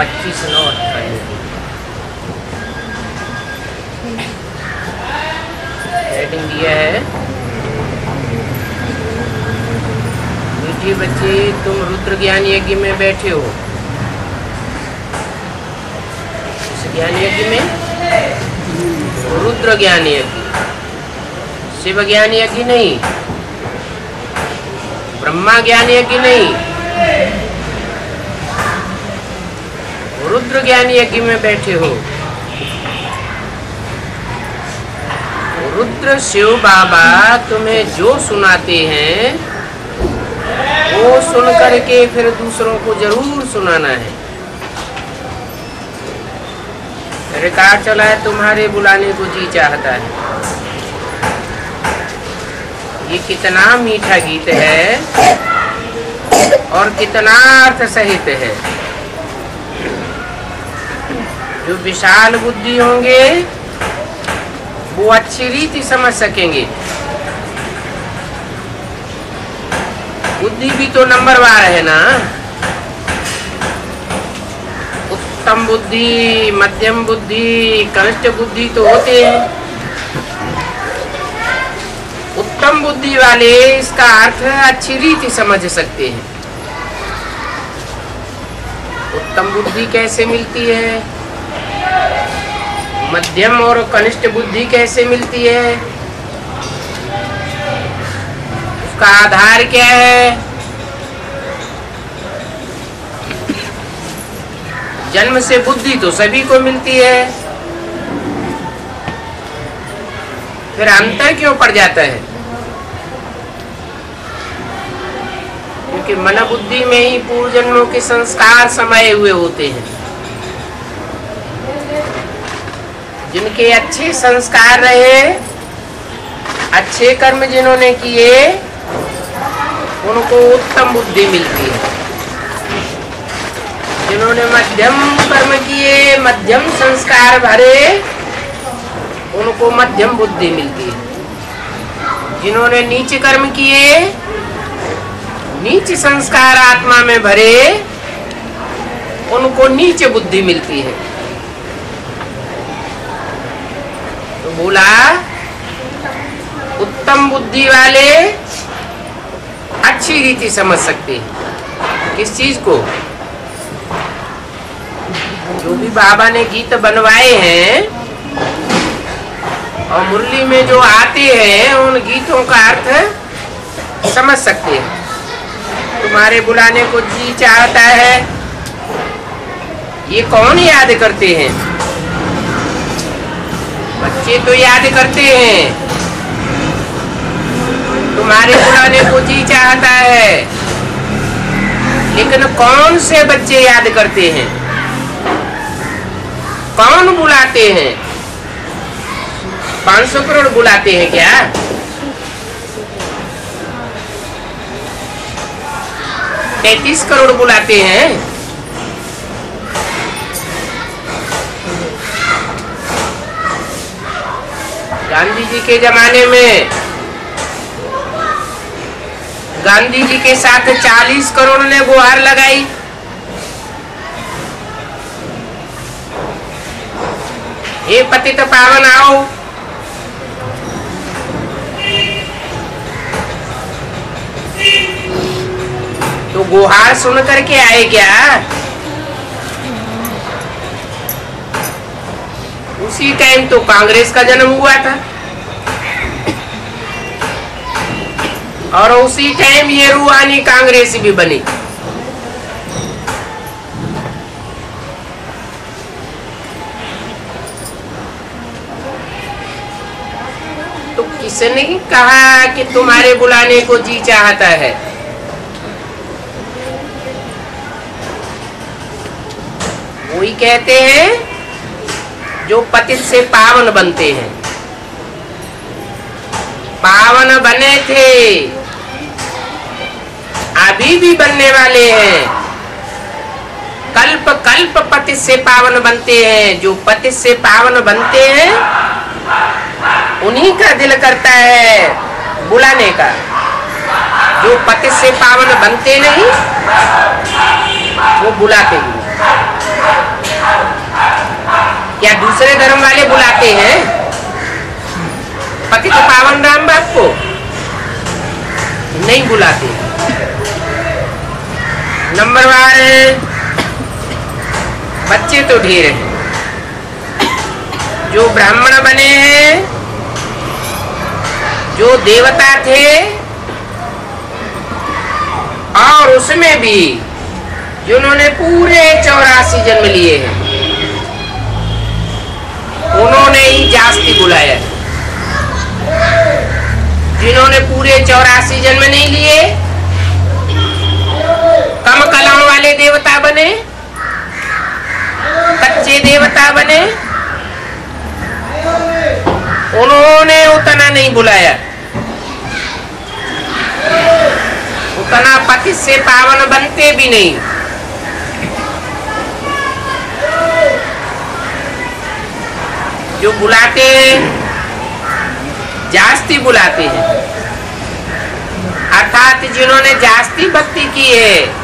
25/9/98 heading दिया है, मीठे बच्चे तुम रुद्र ज्ञान यज्ञ में बैठे हो। इस ज्ञान यज्ञ में रुद्र ज्ञान यज्ञ, शिव ज्ञान यज्ञ नहीं, ब्रह्मा ज्ञान यज्ञ नहीं, रुद्र ज्ञान यज्ञ में बैठे हो। रुद्र शिव बाबा तुम्हें जो सुनाते हैं वो सुन करके फिर दूसरों को जरूर सुनाना है। रिकॉर्ड चला है, तुम्हारे बुलाने को जी चाहता है। ये कितना मीठा गीत है और कितना अर्थ सहित है। जो विशाल बुद्धि होंगे वो अच्छी रीति समझ सकेंगे। बुद्धि भी तो नंबरवार है ना, उत्तम बुद्धि, मध्यम बुद्धि, कनिष्ठ बुद्धि तो होते हैं। उत्तम बुद्धि वाले इसका अर्थ अच्छी रीति समझ सकते हैं। उत्तम बुद्धि कैसे मिलती है, मध्यम और कनिष्ठ बुद्धि कैसे मिलती है, उसका आधार क्या है? जन्म से बुद्धि तो सभी को मिलती है, फिर अंतर क्यों पड़ जाता है? क्योंकि मन बुद्धि में ही पूर्व जन्मों के संस्कार समाये हुए होते हैं। जिनके अच्छे संस्कार रहे, अच्छे कर्म जिन्होंने किए, उनको उत्तम बुद्धि मिलती है। जिन्होंने मध्यम कर्म किए, मध्यम संस्कार भरे, उनको मध्यम बुद्धि मिलती है। जिन्होंने नीच कर्म किए, नीच संस्कार आत्मा में भरे, उनको नीच बुद्धि मिलती है। तो बोला उत्तम बुद्धि वाले अच्छी रीति समझ सकते हैं। किस चीज को? जो भी बाबा ने गीत बनवाए हैं और मुरली में जो आते हैं, उन गीतों का अर्थ समझ सकते हैं। तुम्हारे बुलाने को जी चाहता है, ये कौन याद करते हैं? बच्चे तो याद करते हैं। तुम्हारे बुलाने को जी चाहता है, लेकिन कौन से बच्चे याद करते हैं? कौन बुलाते हैं? 500 करोड़ बुलाते हैं क्या? $33 करोड़ बुलाते हैं? गांधी जी के जमाने में गांधी जी के साथ 40 करोड़ ने गुहार लगाई। ये पतित पावन आओ। तो गुहार सुन करके आए क्या? उसी टाइम तो कांग्रेस का जन्म हुआ था और उसी टाइम ये रूहानी कांग्रेस भी बनी। तो किसने कहा कि तुम्हारे बुलाने को जी चाहता है? वही कहते हैं जो पतित से पावन बनते हैं। पावन बने थे, अभी भी बनने वाले हैं। कल्प कल्प पतित से पावन बनते हैं। जो पतित से पावन बनते हैं उन्हीं का दिल करता है बुलाने का। जो पतित से पावन बनते नहीं वो बुलाते नहीं। क्या दूसरे धर्म वाले बुलाते हैं पतित पावन राम बाप को? नहीं बुलाते। नंबरवार बच्चे तो ढेर हैं। जो ब्राह्मण बने हैं, जो देवता थे, और उसमें भी जिन्होंने पूरे 84 जन्म लिए हैं, उन्होंने ही जास्ती बुलाया। जिन्होंने पूरे 84 जन्म नहीं लिए, कम कलाओं वाले देवता बने, कच्चे देवता बने, उन्होंने उतना नहीं बुलाया। उतना पति से पावन बनते भी नहीं। जो बुलाते हैं जास्ती बुलाते हैं, अर्थात जिन्होंने जास्ती भक्ति की है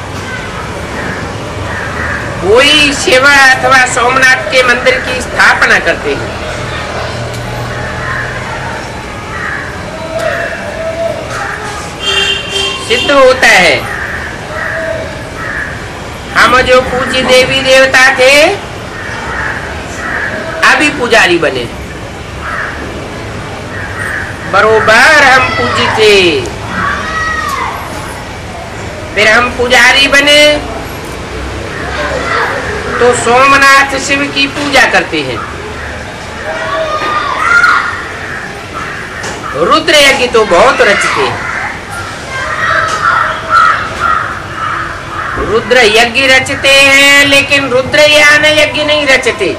वही शिव अथवा सोमनाथ के मंदिर की स्थापना करते हैं। सिद्ध होता है हम जो पूज्य देवी देवता थे अभी पुजारी बने। बरोबर हम पूज्य थे, फिर हम पुजारी बने तो सोमनाथ शिव की पूजा करते हैं। रुद्र यज्ञ तो बहुत रचते हैं। रुद्र यज्ञ रचते हैं, लेकिन रुद्रयान यज्ञ नहीं रचते।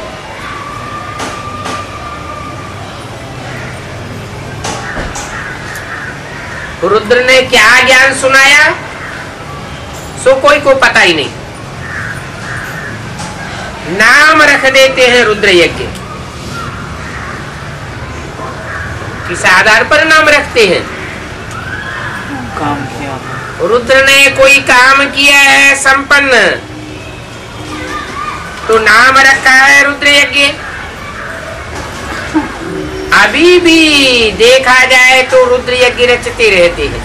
रुद्र ने क्या ज्ञान सुनाया सो कोई को पता ही नहीं। नाम रख देते हैं रुद्र यज्ञ। किस आधार पर नाम रखते हैं? काम किया रुद्र ने कोई काम किया है संपन्न, तो नाम रखा है रुद्र यज्ञ। अभी भी देखा जाए तो रुद्र यज्ञ रचते रहते हैं।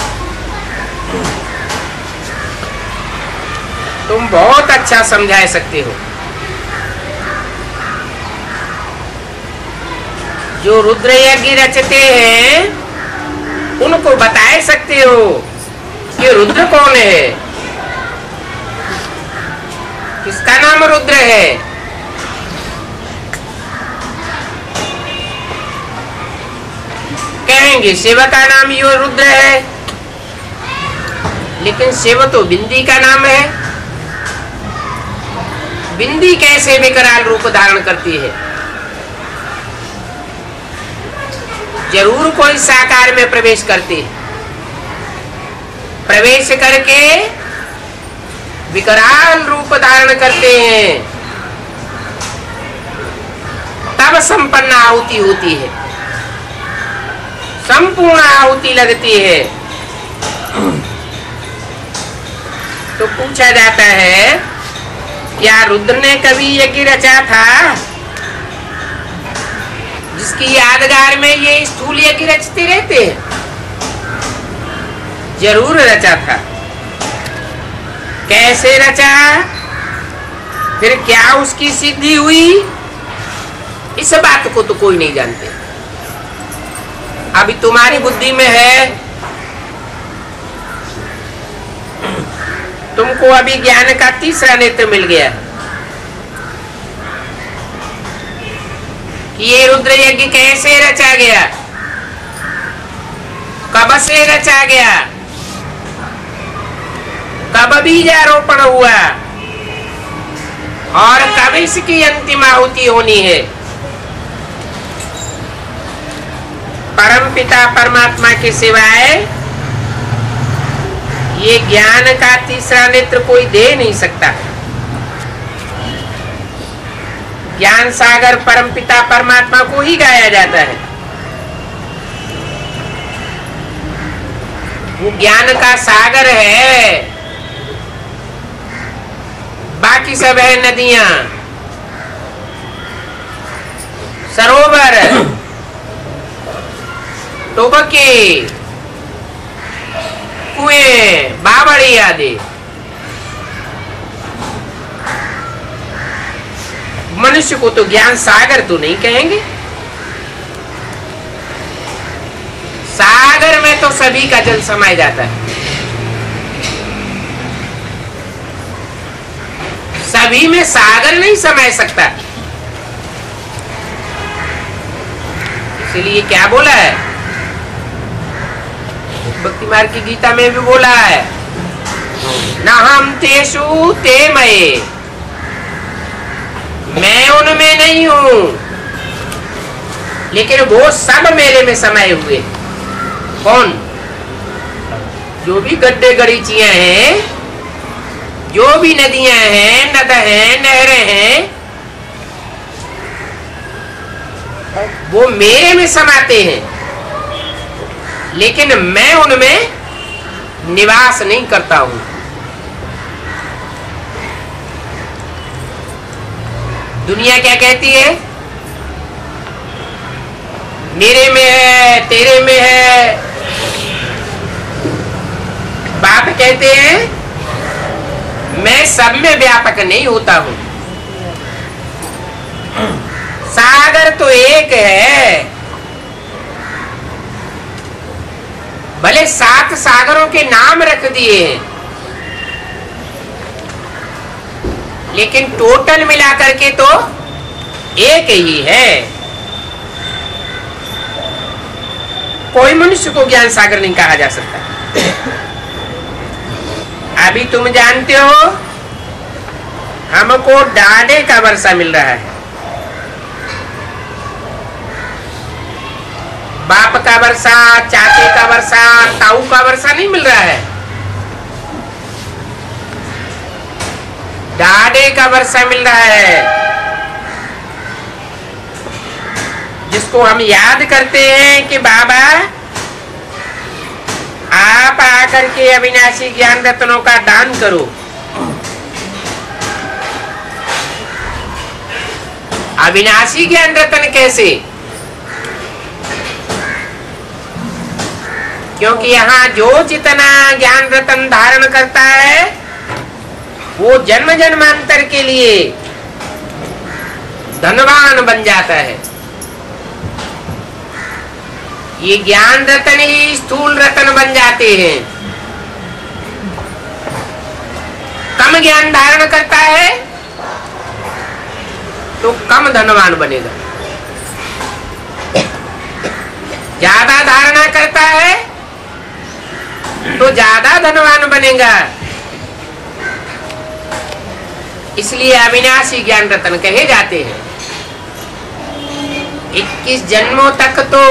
तुम बहुत अच्छा समझा सकते हो। जो रुद्र यज्ञ रचते हैं उनको बता सकते हो कि रुद्र कौन है, किसका नाम रुद्र है। कहेंगे शिव का नाम यो रुद्र है, लेकिन शिव तो बिंदी का नाम है। बिंदी कैसे विकराल रूप धारण करती है? जरूर कोई साकार में प्रवेश करती है। प्रवेश करके विकराल रूप धारण करते हैं, तब संपन्न आहुति होती है, संपूर्ण आहुति लगती है। तो पूछा जाता है क्या रुद्र ने कभी यज्ञ रचा था जिसकी यादगार में ये स्थूल यज्ञ रचते रहते हैं? जरूर रचा था। कैसे रचा, फिर क्या उसकी सिद्धि हुई, इस बात को तो कोई नहीं जानते। अभी तुम्हारी बुद्धि में है, तुमको अभी ज्ञान का तीसरा नेत्र मिल गया कि ये रुद्र यज्ञ कैसे रचा गया, कब से रचा गया, कब बीजारोपण हुआ और कब इसकी अंतिम आहुति होनी है। परमपिता परमात्मा के सिवाय ये ज्ञान का तीसरा नेत्र कोई दे नहीं सकता। ज्ञान सागर परमपिता परमात्मा को ही गाया जाता है। वो ज्ञान का सागर है, बाकी सब है नदियां। सरोवर, टोबके, कुएं, बावड़ी आदि। मनुष्य को तो ज्ञान सागर तो नहीं कहेंगे। सागर में तो सभी का जल समाया जाता है, सभी में सागर नहीं समाय सकता। इसलिए क्या बोला है, भक्ति मार्ग की गीता में भी बोला है, न हम तेषु ते मये, मैं उनमें नहीं हूं, लेकिन वो सब मेरे में समाये हुए। कौन? जो भी गड्ढे गरीचियां हैं, जो भी नदियां हैं, नद हैं, नहरें हैं, वो मेरे में समाते हैं, लेकिन मैं उनमें निवास नहीं करता हूं। दुनिया क्या कहती है? मेरे में है, तेरे में है। बाप कहते हैं मैं सब में व्यापक नहीं होता हूं। सागर तो एक है, भले 7 सागरों के नाम रख दिए हैं, लेकिन टोटल मिलाकर के तो एक ही है। कोई मनुष्य को ज्ञान सागर नहीं कहा जा सकता। अभी तुम जानते हो हमको डाढ़े का वर्षा मिल रहा है, बाप का वर्षा, चाचे का वर्षा, ताऊ का वर्षा नहीं मिल रहा है। डाढ़े का वर्षा मिल रहा है, जिसको हम याद करते हैं कि बाबा आप आकर के अविनाशी ज्ञान रत्नों का दान करो। अविनाशी ज्ञान रत्न कैसे? क्योंकि यहाँ जो जितना ज्ञान रत्न धारण करता है वो जन्म जन्मांतर के लिए धनवान बन जाता है। ये ज्ञान रत्न ही स्थूल रत्न बन जाते हैं। कम ज्ञान धारण करता है तो कम धनवान बनेगा, ज्यादा धारणा करता है तो ज्यादा धनवान बनेगा। इसलिए अविनाशी ज्ञान रत्न कहे जाते हैं। 21 जन्मों तक तो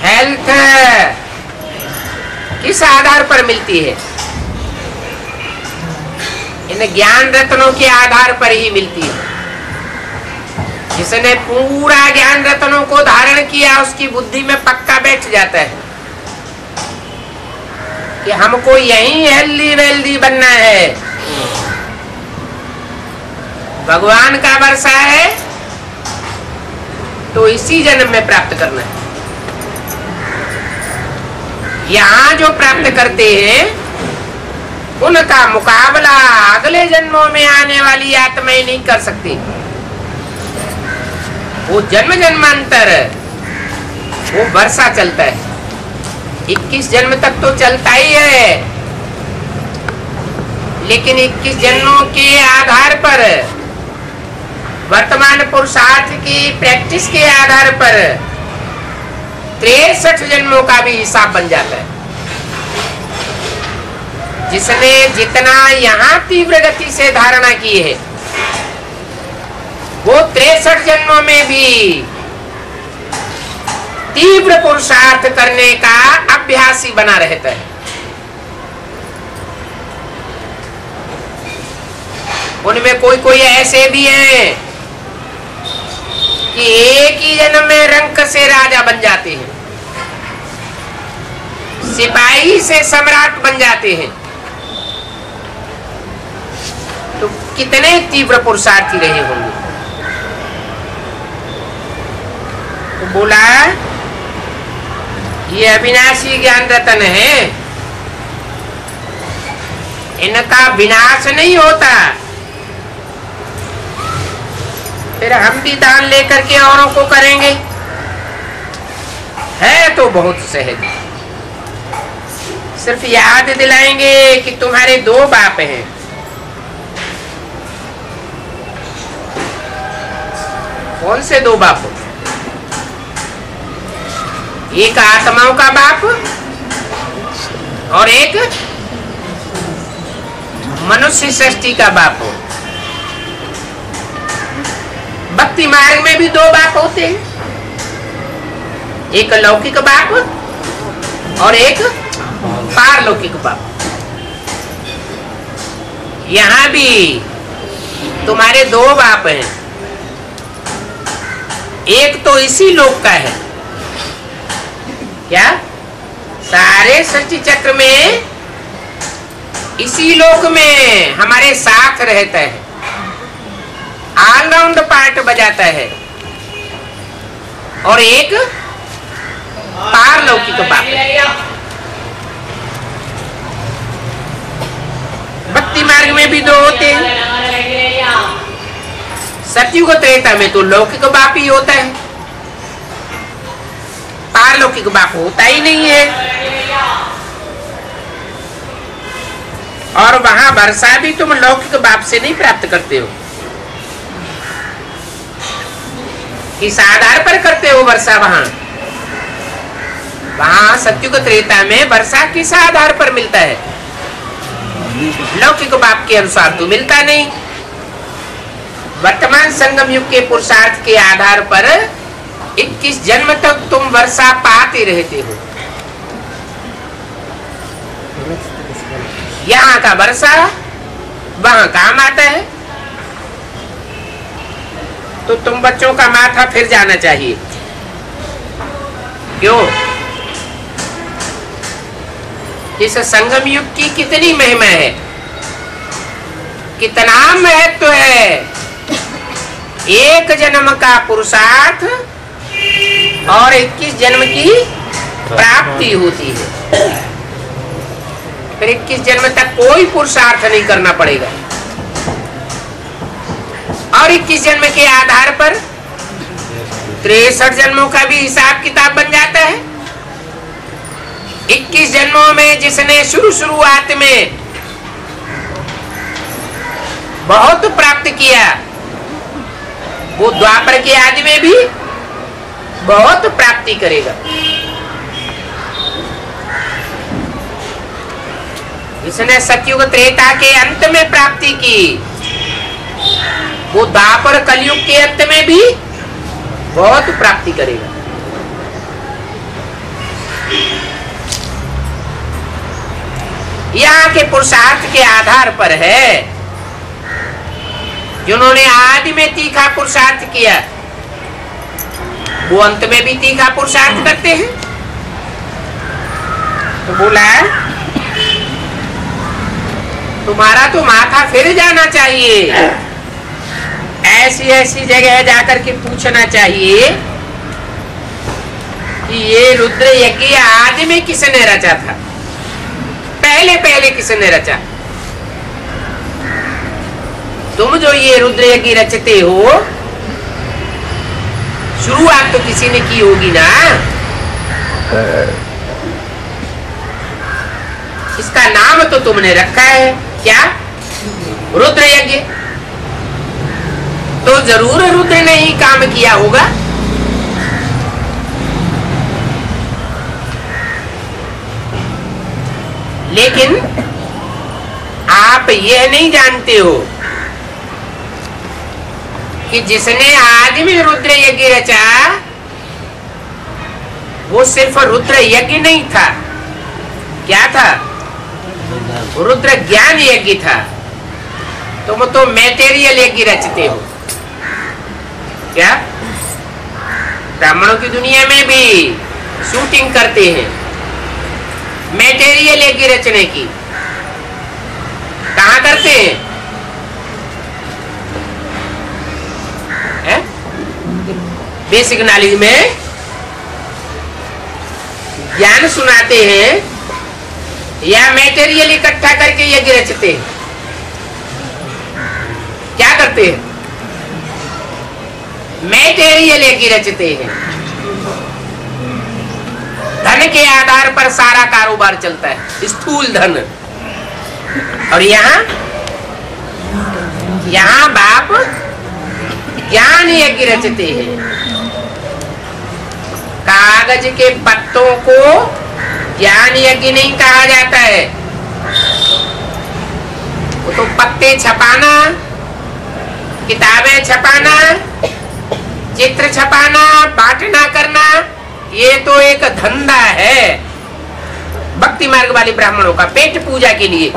हेल्थ किस आधार पर मिलती है? इन ज्ञान रत्नों के आधार पर ही मिलती है। जिसने पूरा ज्ञान रत्नों को धारण किया उसकी बुद्धि में पक्का बैठ जाता है कि हमको यही हेल्दी वेल्दी बनना है। भगवान का वर्षा है तो इसी जन्म में प्राप्त करना है। यहाँ जो प्राप्त करते हैं उनका मुकाबला अगले जन्मों में आने वाली आत्माएं नहीं कर सकती। वो जन्म जन्मांतर वो वर्षा चलता है, 21 जन्म तक तो चलता ही है, लेकिन 21 जन्मों के आधार पर वर्तमान पुरुषार्थ की प्रैक्टिस के आधार पर 63 जन्मों का भी हिसाब बन जाता है। जिसने जितना यहाँ तीव्र गति से धारणा की है वो 63 जन्मों में भी तीव्र पुरुषार्थ करने का अभ्यासी बना रहता है। उनमें कोई कोई ऐसे भी हैं कि एक ही जन्म में रंक से राजा बन जाते हैं, सिपाही से सम्राट बन जाते हैं। तो कितने तीव्र पुरुषार्थी रहे होंगे। बोला ये अविनाशी ज्ञान रतन है, इनका विनाश नहीं होता। फिर हम भी दान लेकर के औरों को करेंगे, है तो बहुत सहज। सिर्फ याद दिलाएंगे कि तुम्हारे दो बाप हैं। कौन से दो बाप? एक आत्माओं का बाप और एक मनुष्य सृष्टि का बाप हो। भक्ति मार्ग में भी दो बाप होते हैं, एक लौकिक बाप और एक पारलौकिक बाप। यहां भी तुम्हारे दो बाप हैं, एक तो इसी लोक का है। क्या? सारे सृष्टि चक्र में इसी लोक में हमारे साथ रहता है, ऑलराउंड पार्ट बजाता है। और एक पारलौकिक बाप है। भक्ति मार्ग में भी दो होते हैं। सतयुग त्रेता में तो लौकिक बाप ही होता है, पारलौकिक बाप होता ही नहीं है। और वहां वर्षा भी तुम लौकिक बाप से नहीं प्राप्त करते हो। किस आधार पर करते हो वर्षा? वहां सतयुग त्रेता में वर्षा किस आधार पर मिलता है? लौकिक बाप के अनुसार तो मिलता नहीं। वर्तमान संगम युग के पुरुषार्थ के आधार पर 21 जन्म तक तुम वर्षा पाते रहते हो। यहाँ का वर्षा वहां काम आता है, तो तुम बच्चों का माथा फिर जाना चाहिए। क्यों? इस संगम युग की कितनी महिमा है, कितना महत्व है। एक जन्म का पुरुषार्थ और 21 जन्म की प्राप्ति होती है। फिर 21 जन्म तक कोई पुरुषार्थ नहीं करना पड़ेगा, और 21 जन्म के आधार पर 63 जन्मों का भी हिसाब किताब बन जाता है। 21 जन्मों में जिसने शुरुआत में बहुत प्राप्त किया, वो द्वापर के आदि में भी बहुत प्राप्ति करेगा। जिसने सतयुग त्रेता के अंत में प्राप्ति की, वो द्वापर कलयुग के अंत में भी बहुत प्राप्ति करेगा। यहाँ के पुरुषार्थ के आधार पर है। जिन्होंने आदि में तीखा पुरुषार्थ किया, वो अंत में भी तीखा पुरुषार्थ करते हैं। तो बोला तुम्हारा तो माथा फिर जाना चाहिए। ऐसी ऐसी जगह जाकर के पूछना चाहिए कि ये रुद्र यज्ञ आदि में किसने रचा था, पहले किसने रचा। तुम जो ये रुद्र यज्ञ रचते हो, शुरुआत तो किसी ने की होगी ना। इसका नाम तो तुमने रखा है, क्या? रुद्र यज्ञ। तो जरूर रुद्र ने ही काम किया होगा। लेकिन आप यह नहीं जानते हो कि जिसने आदि में रुद्र यज्ञ रचा, वो सिर्फ रुद्र यज्ञ नहीं था। क्या था? रुद्र ज्ञान यज्ञ था। तुम तो मैटेरियल यज्ञ रचते हो। क्या? ब्राह्मणों की दुनिया में भी शूटिंग करते हैं मैटेरियल यज्ञ रचने की। कहाँ करते हैं? बेसिक नॉलेज में ज्ञान सुनाते हैं या मेटेरियल इकट्ठा करके यज्ञ रचते हैं? क्या करते हैं? मेटेरियल यज्ञ रचते हैं। धन के आधार पर सारा कारोबार चलता है, स्थूल धन। और यहाँ बाप ज्ञान यज्ञ रचते हैं। कागज के पत्तों को ज्ञान यज्ञ नहीं कहा जाता है। वो तो पत्ते छपाना, किताबें छपाना, चित्र छपाना, बांटना करना, ये तो एक धंधा है भक्ति मार्ग वाले ब्राह्मणों का, पेट पूजा के लिए।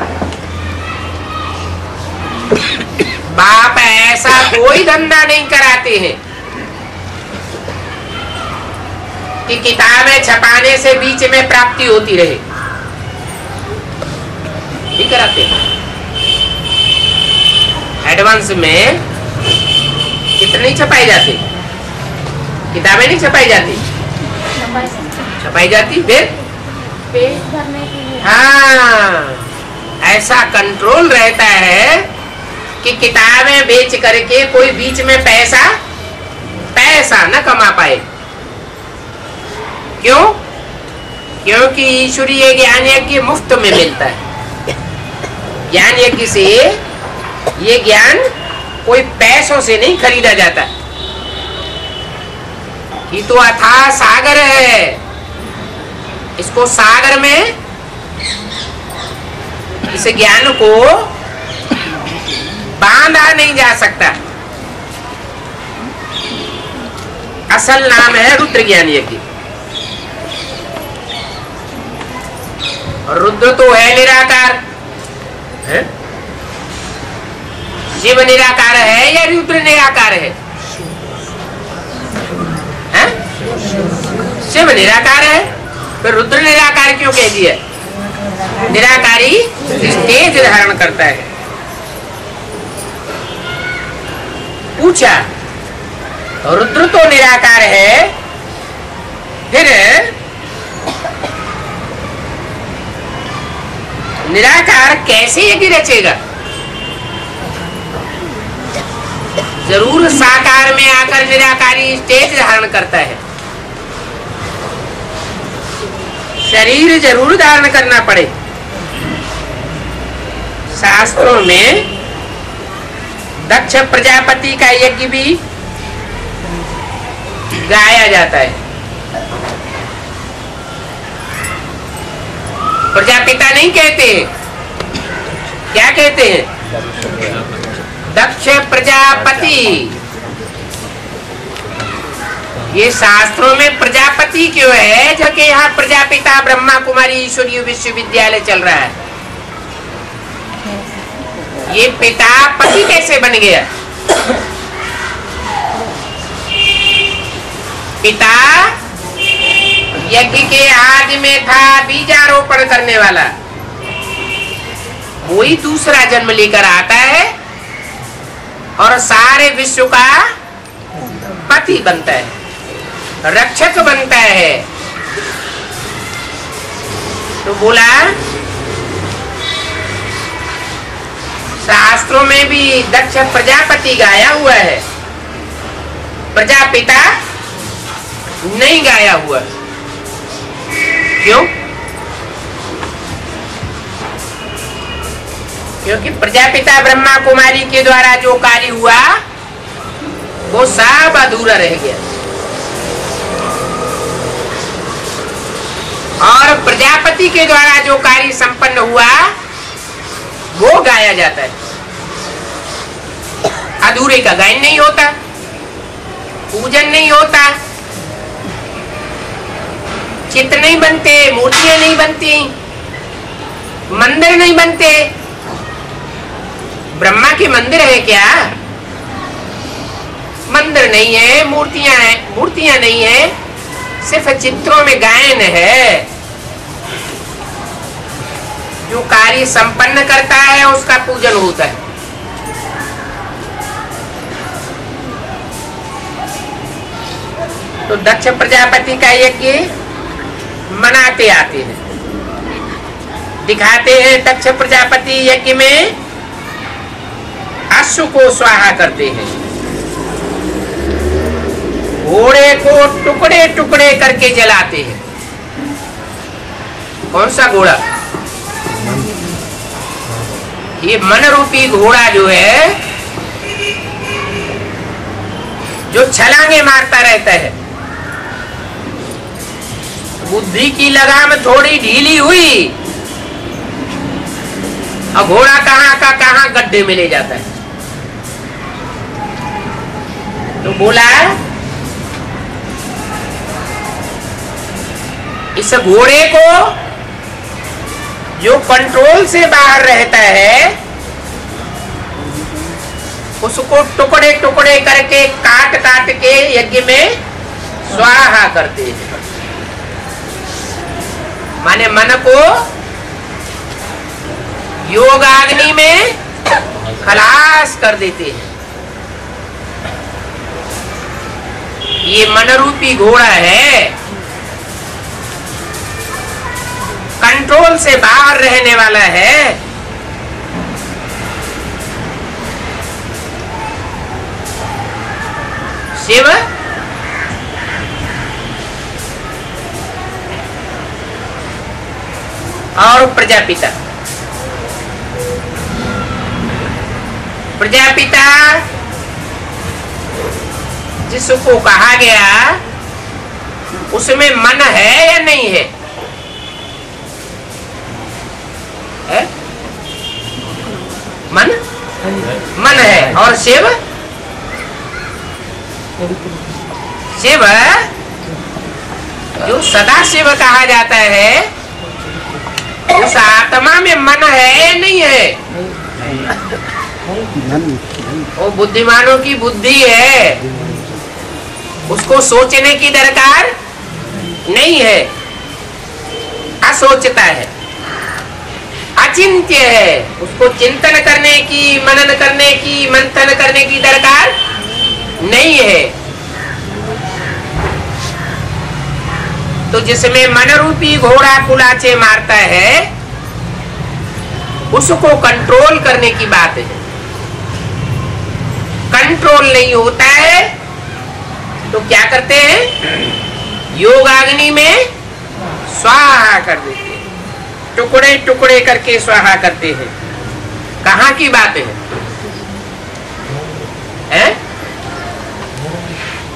बाप ऐसा कोई धंधा नहीं कराते हैं कि किताबें छपाने से बीच में प्राप्ति होती रहे, नहीं कराते। एडवांस में कितनी छपाई जाती, किताबें नहीं छपाई जाती, छपाई जाती फिर पेट भरने के लिए। हाँ, ऐसा कंट्रोल रहता है कि किताबें बेच करके कोई बीच में पैसा न कमा पाए। क्यों? क्योंकि ईश्वरीय ज्ञान यज्ञ मुफ्त में मिलता है। ज्ञान यज्ञ से ये ज्ञान कोई पैसों से नहीं खरीदा जाता। ये तो अथाह सागर है, इसको सागर में इस ज्ञान को बांधा नहीं जा सकता। असल नाम है रुद्र ज्ञान यज्ञ। और रुद्र तो है निराकार है? शिव निराकार है या रुद्र निराकार है? शिव निराकार है, फिर रुद्र निराकार क्यों कह दिया? निराकारी तेज धारण करता है। पूछा, रुद्र तो निराकार है, फिर निराकार कैसे यज्ञ रचेगा? जरूर साकार में आकर निराकारी स्टेज धारण करता है, शरीर जरूर धारण करना पड़े। शास्त्रों में दक्ष प्रजापति का यज्ञ भी गाया जाता है। प्रजापिता नहीं कहते, क्या कहते हैं? दक्ष प्रजापति। ये शास्त्रों में प्रजापति क्यों है? जबकि यहाँ प्रजापिता ब्रह्मा कुमारी ईश्वरीय विश्वविद्यालय चल रहा है। ये पिता पति कैसे बन गया? पिता यज्ञ के आदि में था बीजारोपण करने वाला, वही दूसरा जन्म लेकर आता है और सारे विश्व का पति बनता है, रक्षक बनता है। तो बोला शास्त्रों में भी दक्ष प्रजापति गाया हुआ है, प्रजापिता नहीं गाया हुआ। क्यों? क्योंकि प्रजापिता ब्रह्मा कुमारी के द्वारा जो कार्य हुआ वो सब अधूरा रह गया, और प्रजापति के द्वारा जो कार्य संपन्न हुआ वो गाया जाता है। अधूरे का गायन नहीं होता, पूजन नहीं होता, चित्र नहीं बनते, मूर्तियां नहीं बनती, मंदिर नहीं बनते। ब्रह्मा के मंदिर है क्या? मंदिर नहीं है, मूर्तियां हैं, मूर्तियां नहीं है, सिर्फ चित्रों में गायन है। जो कार्य संपन्न करता है उसका पूजन होता है। तो दक्ष प्रजापति का यज्ञ मनाते आते हैं। दिखाते हैं दक्ष प्रजापति यज्ञ में अश्व को स्वाहा करते हैं, घोड़े को टुकड़े टुकड़े करके जलाते हैं। कौन सा घोड़ा? ये मन रूपी घोड़ा जो है, जो छलांगे मारता रहता है। बुद्धि की लगाम थोड़ी ढीली हुई और घोड़ा कहां का कहां गड्ढे में ले जाता है। तो बोला इस घोड़े को जो कंट्रोल से बाहर रहता है, उसको टुकड़े टुकड़े करके काट काट के यज्ञ में स्वाहा करते हैं। माने मन को योगाग्नि में खलास कर देते हैं। ये मन रूपी घोड़ा है, कंट्रोल से बाहर रहने वाला है। शिव और प्रजापिता। प्रजापिता जिसको कहा गया, उसमें मन है या नहीं है? है? मन है। और शिव? शिव जो सदा शिव कहा जाता है, उस आत्मा में मन है या नहीं है? वो बुद्धिमानों की बुद्धि है, उसको सोचने की दरकार नहीं है, असोचता है, अचिंत्य है। उसको चिंतन करने की, मनन करने की, मंथन करने की दरकार नहीं है। तो जिसमें मन रूपी घोड़ा कुलाचे मारता है, उसको कंट्रोल करने की बात है। कंट्रोल नहीं होता है तो क्या करते हैं? योगाग्नि में स्वाहा कर देते हैं, टुकड़े टुकड़े करके स्वाहा करते हैं। कहाँ की बात है?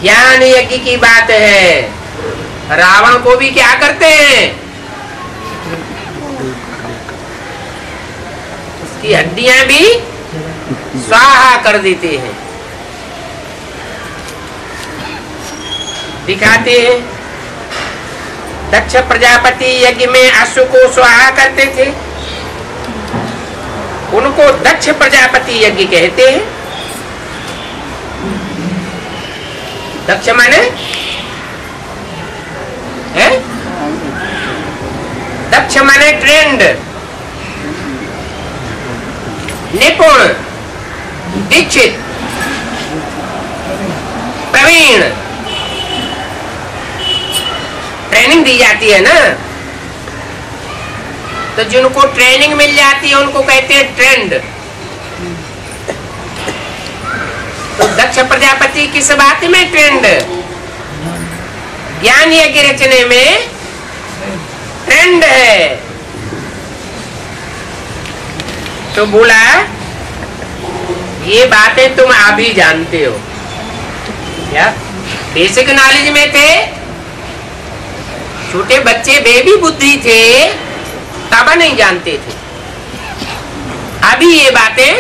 ज्ञान यज्ञ की बात है। रावण को भी क्या करते हैं? उसकी हड्डियां भी स्वाहा कर देते हैं। दिखाते हैं दक्ष प्रजापति यज्ञ में अश्व को स्वाहा करते थे, उनको दक्ष प्रजापति यज्ञ कहते हैं। दक्ष माने है? दक्ष माने ट्रेंड, निपुण, दीक्षित, प्रवीण। ट्रेनिंग दी जाती है ना, तो जिनको ट्रेनिंग मिल जाती है उनको कहते हैं ट्रेंड। तो दक्ष प्रजापति किस बात में ट्रेंड? ज्ञान यज्ञ रचने में ट्रेंड है। तो बोला ये बातें तुम अभी जानते हो क्या? बेसिक नॉलेज में थे, छोटे बच्चे बेबी बुद्धि थे, तब नहीं जानते थे, अभी ये बातें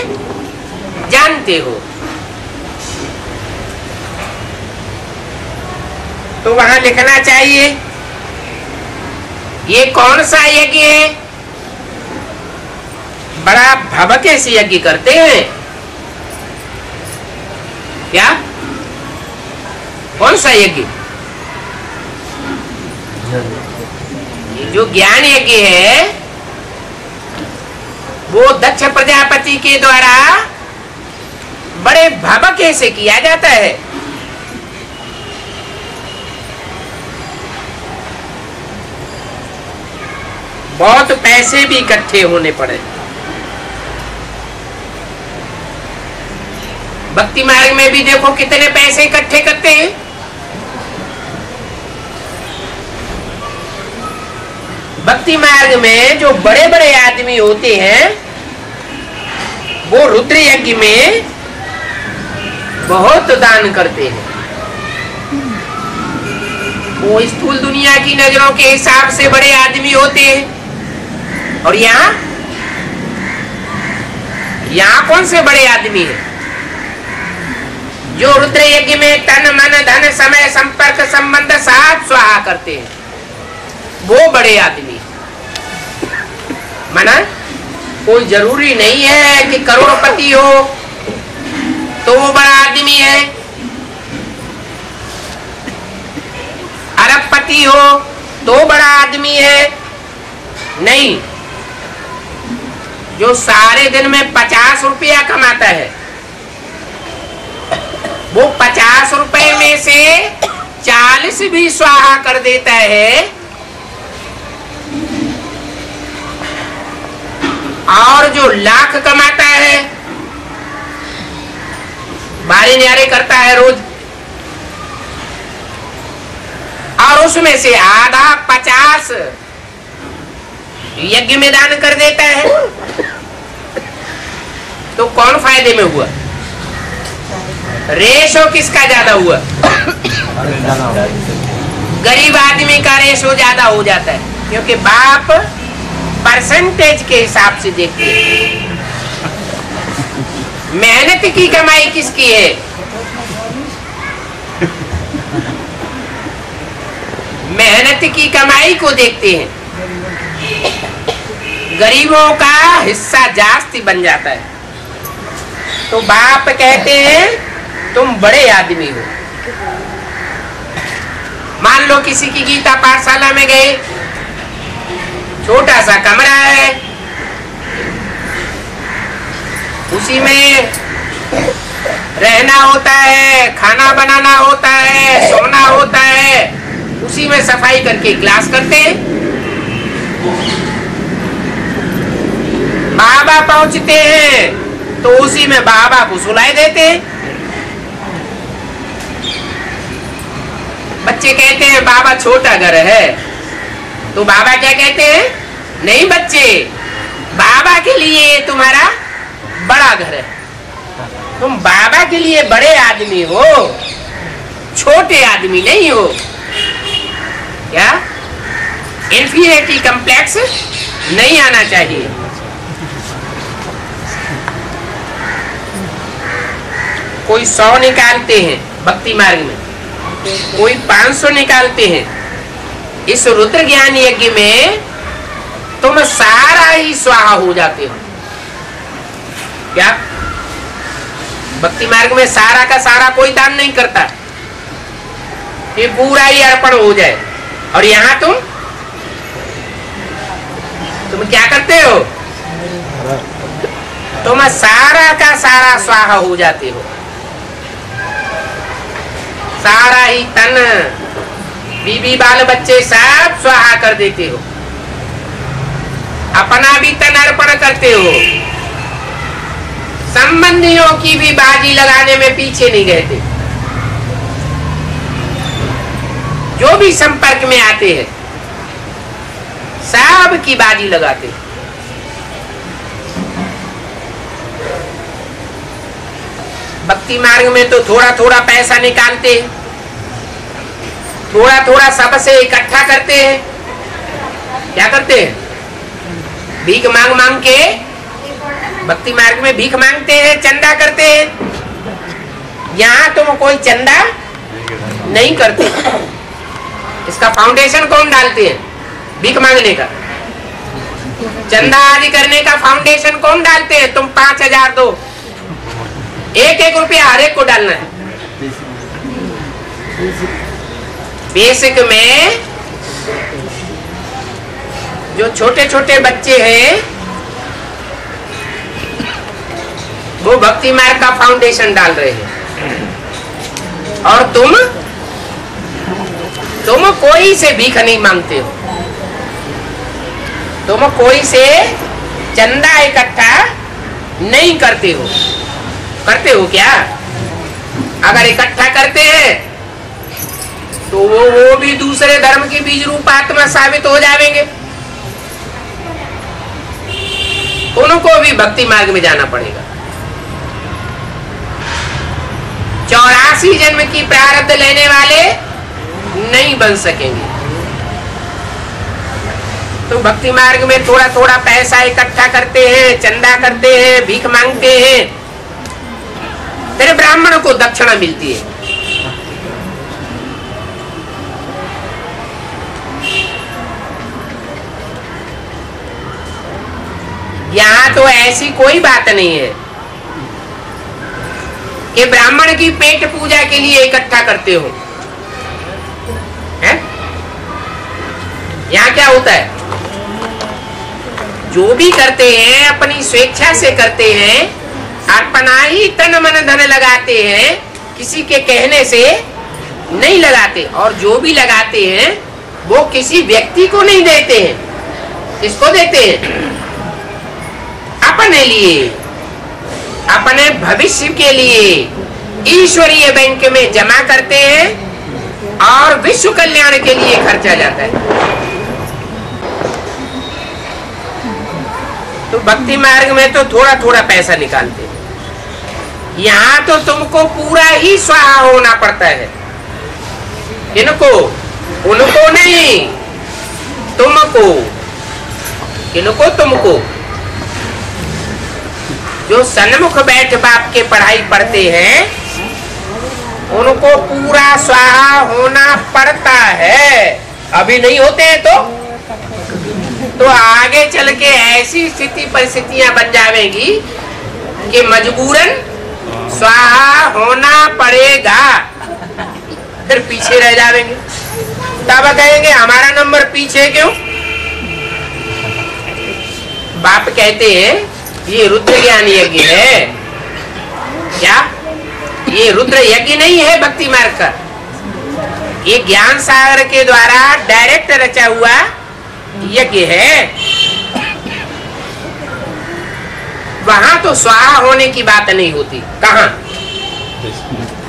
जानते हो। तो वहां लिखना चाहिए ये कौन सा यज्ञ है? बड़ा भवके से यज्ञ करते हैं क्या? कौन सा यज्ञ? जो ज्ञान यज्ञ है वो दक्ष प्रजापति के द्वारा बड़े भवके से किया जाता है। बहुत पैसे भी इकट्ठे होने पड़े। भक्ति मार्ग में भी देखो कितने पैसे इकट्ठे करते हैं। भक्ति मार्ग में जो बड़े बड़े आदमी होते हैं वो रुद्र यज्ञ में बहुत दान करते हैं। वो स्थूल दुनिया की नजरों के हिसाब से बड़े आदमी होते हैं। और यहाँ कौन से बड़े आदमी हैं? जो रुद्र यज्ञ में तन मन धन समय संपर्क संबंध साथ स्वाहा करते हैं, वो बड़े आदमी। माना कोई जरूरी नहीं है कि करोड़पति हो तो वो बड़ा आदमी है, अरबपति हो तो बड़ा आदमी है। नहीं, जो सारे दिन में 50 रुपया कमाता है वो 50 रुपए में से 40 भी स्वाहा कर देता है, और जो लाख कमाता है बारे न्यारे करता है रोज, और उसमें से आधा 50 यज्ञ में दान कर देता है, तो कौन फायदे में हुआ? रेशो किसका ज्यादा हुआ? गरीब आदमी का रेशो ज्यादा हो जाता है, क्योंकि बाप परसेंटेज के हिसाब से देखते हैं। मेहनत की कमाई किसकी है? मेहनत की कमाई को देखते हैं। गरीबों का हिस्सा जास्ती बन जाता है, तो बाप कहते हैं तुम बड़े आदमी हो। मान लो किसी की गीता पाठशाला में गए, छोटा सा कमरा है, उसी में रहना होता है, खाना बनाना होता है, सोना होता है, उसी में सफाई करके क्लास करते हैं। बाबा पहुंचते हैं तो उसी में बाबा को सुलाई देते हैं। बच्चे कहते हैं बाबा छोटा घर है, तो बाबा क्या कहते हैं? नहीं बच्चे, बाबा के लिए तुम्हारा बड़ा घर है, तुम बाबा के लिए बड़े आदमी हो, छोटे आदमी नहीं हो। क्या? इन्फीरियरिटी कॉम्प्लेक्स नहीं आना चाहिए। कोई 100 निकालते हैं भक्ति मार्ग में, कोई 500 निकालते हैं। इस रुद्र ज्ञान यज्ञ में तुम सारा ही स्वाहा हो जाते हो। क्या? भक्ति मार्ग में सारा का सारा कोई दान नहीं करता, ये पूरा ही अर्पण हो जाए। और यहाँ तुम क्या करते हो? तुम सारा का सारा स्वाहा हो जाते हो। सारा ही तन, बीबी बाल बच्चे सब स्वाहा कर देते हो, अपना भी तन अर्पण करते हो, संबंधियों की भी बाजी लगाने में पीछे नहीं रहते। जो भी संपर्क में आते हैं सब की बाजी लगाते हैं। भक्ति मार्ग में तो थोड़ा थोड़ा पैसा निकालते हैं, थोड़ा थोड़ा सबसे इकट्ठा करते हैं। क्या करते हैं? भीख मांग मांग के भक्ति मार्ग में भीख मांगते हैं, चंदा करते हैं। यहाँ तो कोई चंदा नहीं करते। इसका फाउंडेशन कौन डालते हैं? भीख मांगने का, चंदा आदि करने का फाउंडेशन कौन डालते हैं? तुम 5000 दो, 1-1 रुपया हर एक को डालना है। बेसिक में जो छोटे छोटे बच्चे हैं वो भक्ति मार्ग का फाउंडेशन डाल रहे हैं, और तुम कोई से भीख नहीं मांगते हो। तुम कोई से चंदा इकट्ठा नहीं करते हो क्या? अगर इकट्ठा करते हैं तो वो भी दूसरे धर्म के बीज रूप आत्मा साबित हो जाएंगे। उनको भी भक्ति मार्ग में जाना पड़ेगा। 84 जन्म की प्रारब्ध लेने वाले नहीं बन सकेंगे। तो भक्ति मार्ग में थोड़ा थोड़ा पैसा इकट्ठा करते हैं, चंदा करते हैं, भीख मांगते हैं, फिर ब्राह्मण को दक्षिणा मिलती है। यहाँ तो ऐसी कोई बात नहीं है कि ब्राह्मण की पेट पूजा के लिए इकट्ठा करते हो, हैं? यहाँ क्या होता है, जो भी करते हैं अपनी स्वेच्छा से करते हैं, अपना ही तन मन धन लगाते हैं, किसी के कहने से नहीं लगाते। और जो भी लगाते हैं वो किसी व्यक्ति को नहीं देते हैं। किसको देते हैं? अपने लिए, अपने भविष्य के लिए ईश्वरीय बैंक में जमा करते हैं और विश्व कल्याण के लिए खर्चा जाता है। तो भक्ति मार्ग में तो थोड़ा थोड़ा पैसा निकालते हैं। यहाँ तो तुमको पूरा ही स्वाहा होना पड़ता है। किनको? उनको नहीं, तुमको। किनको? तुमको। जो सन्मुख बैठ बाप के पढ़ाई पढ़ते हैं उनको पूरा स्वाहा होना पड़ता है। अभी नहीं होते हैं तो आगे चल के ऐसी स्थिति परिस्थितियां बन जाएंगी कि मजबूरन स्वाहा होना पड़ेगा, फिर पीछे रह जाएंगे। तब कहेंगे हमारा नंबर पीछे क्यों? बाप कहते हैं ये रुद्र ज्ञान यज्ञ है। क्या? ये रुद्र यज्ञ नहीं है भक्ति मार्ग का। ये ज्ञान सागर के द्वारा डायरेक्ट रचा हुआ यज्ञ है। वहां तो स्वाहा होने की बात नहीं होती। कहां?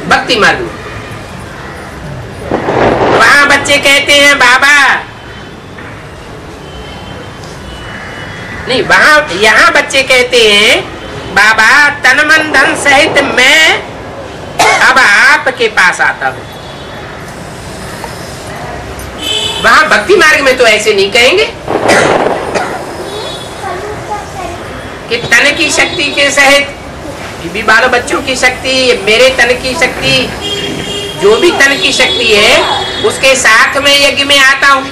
भक्ति मार्ग में। वहां बच्चे कहते हैं बाबा नहीं, वहां यहाँ बच्चे कहते हैं बाबा तन मन धन सहित मैं अब आपके पास आता हूं। वहां भक्ति मार्ग में तो ऐसे नहीं कहेंगे कि तन की शक्ति के सहित, भी बालों बच्चों की शक्ति, मेरे तन की शक्ति, जो भी तन की शक्ति है उसके साथ में यज्ञ में आता हूं।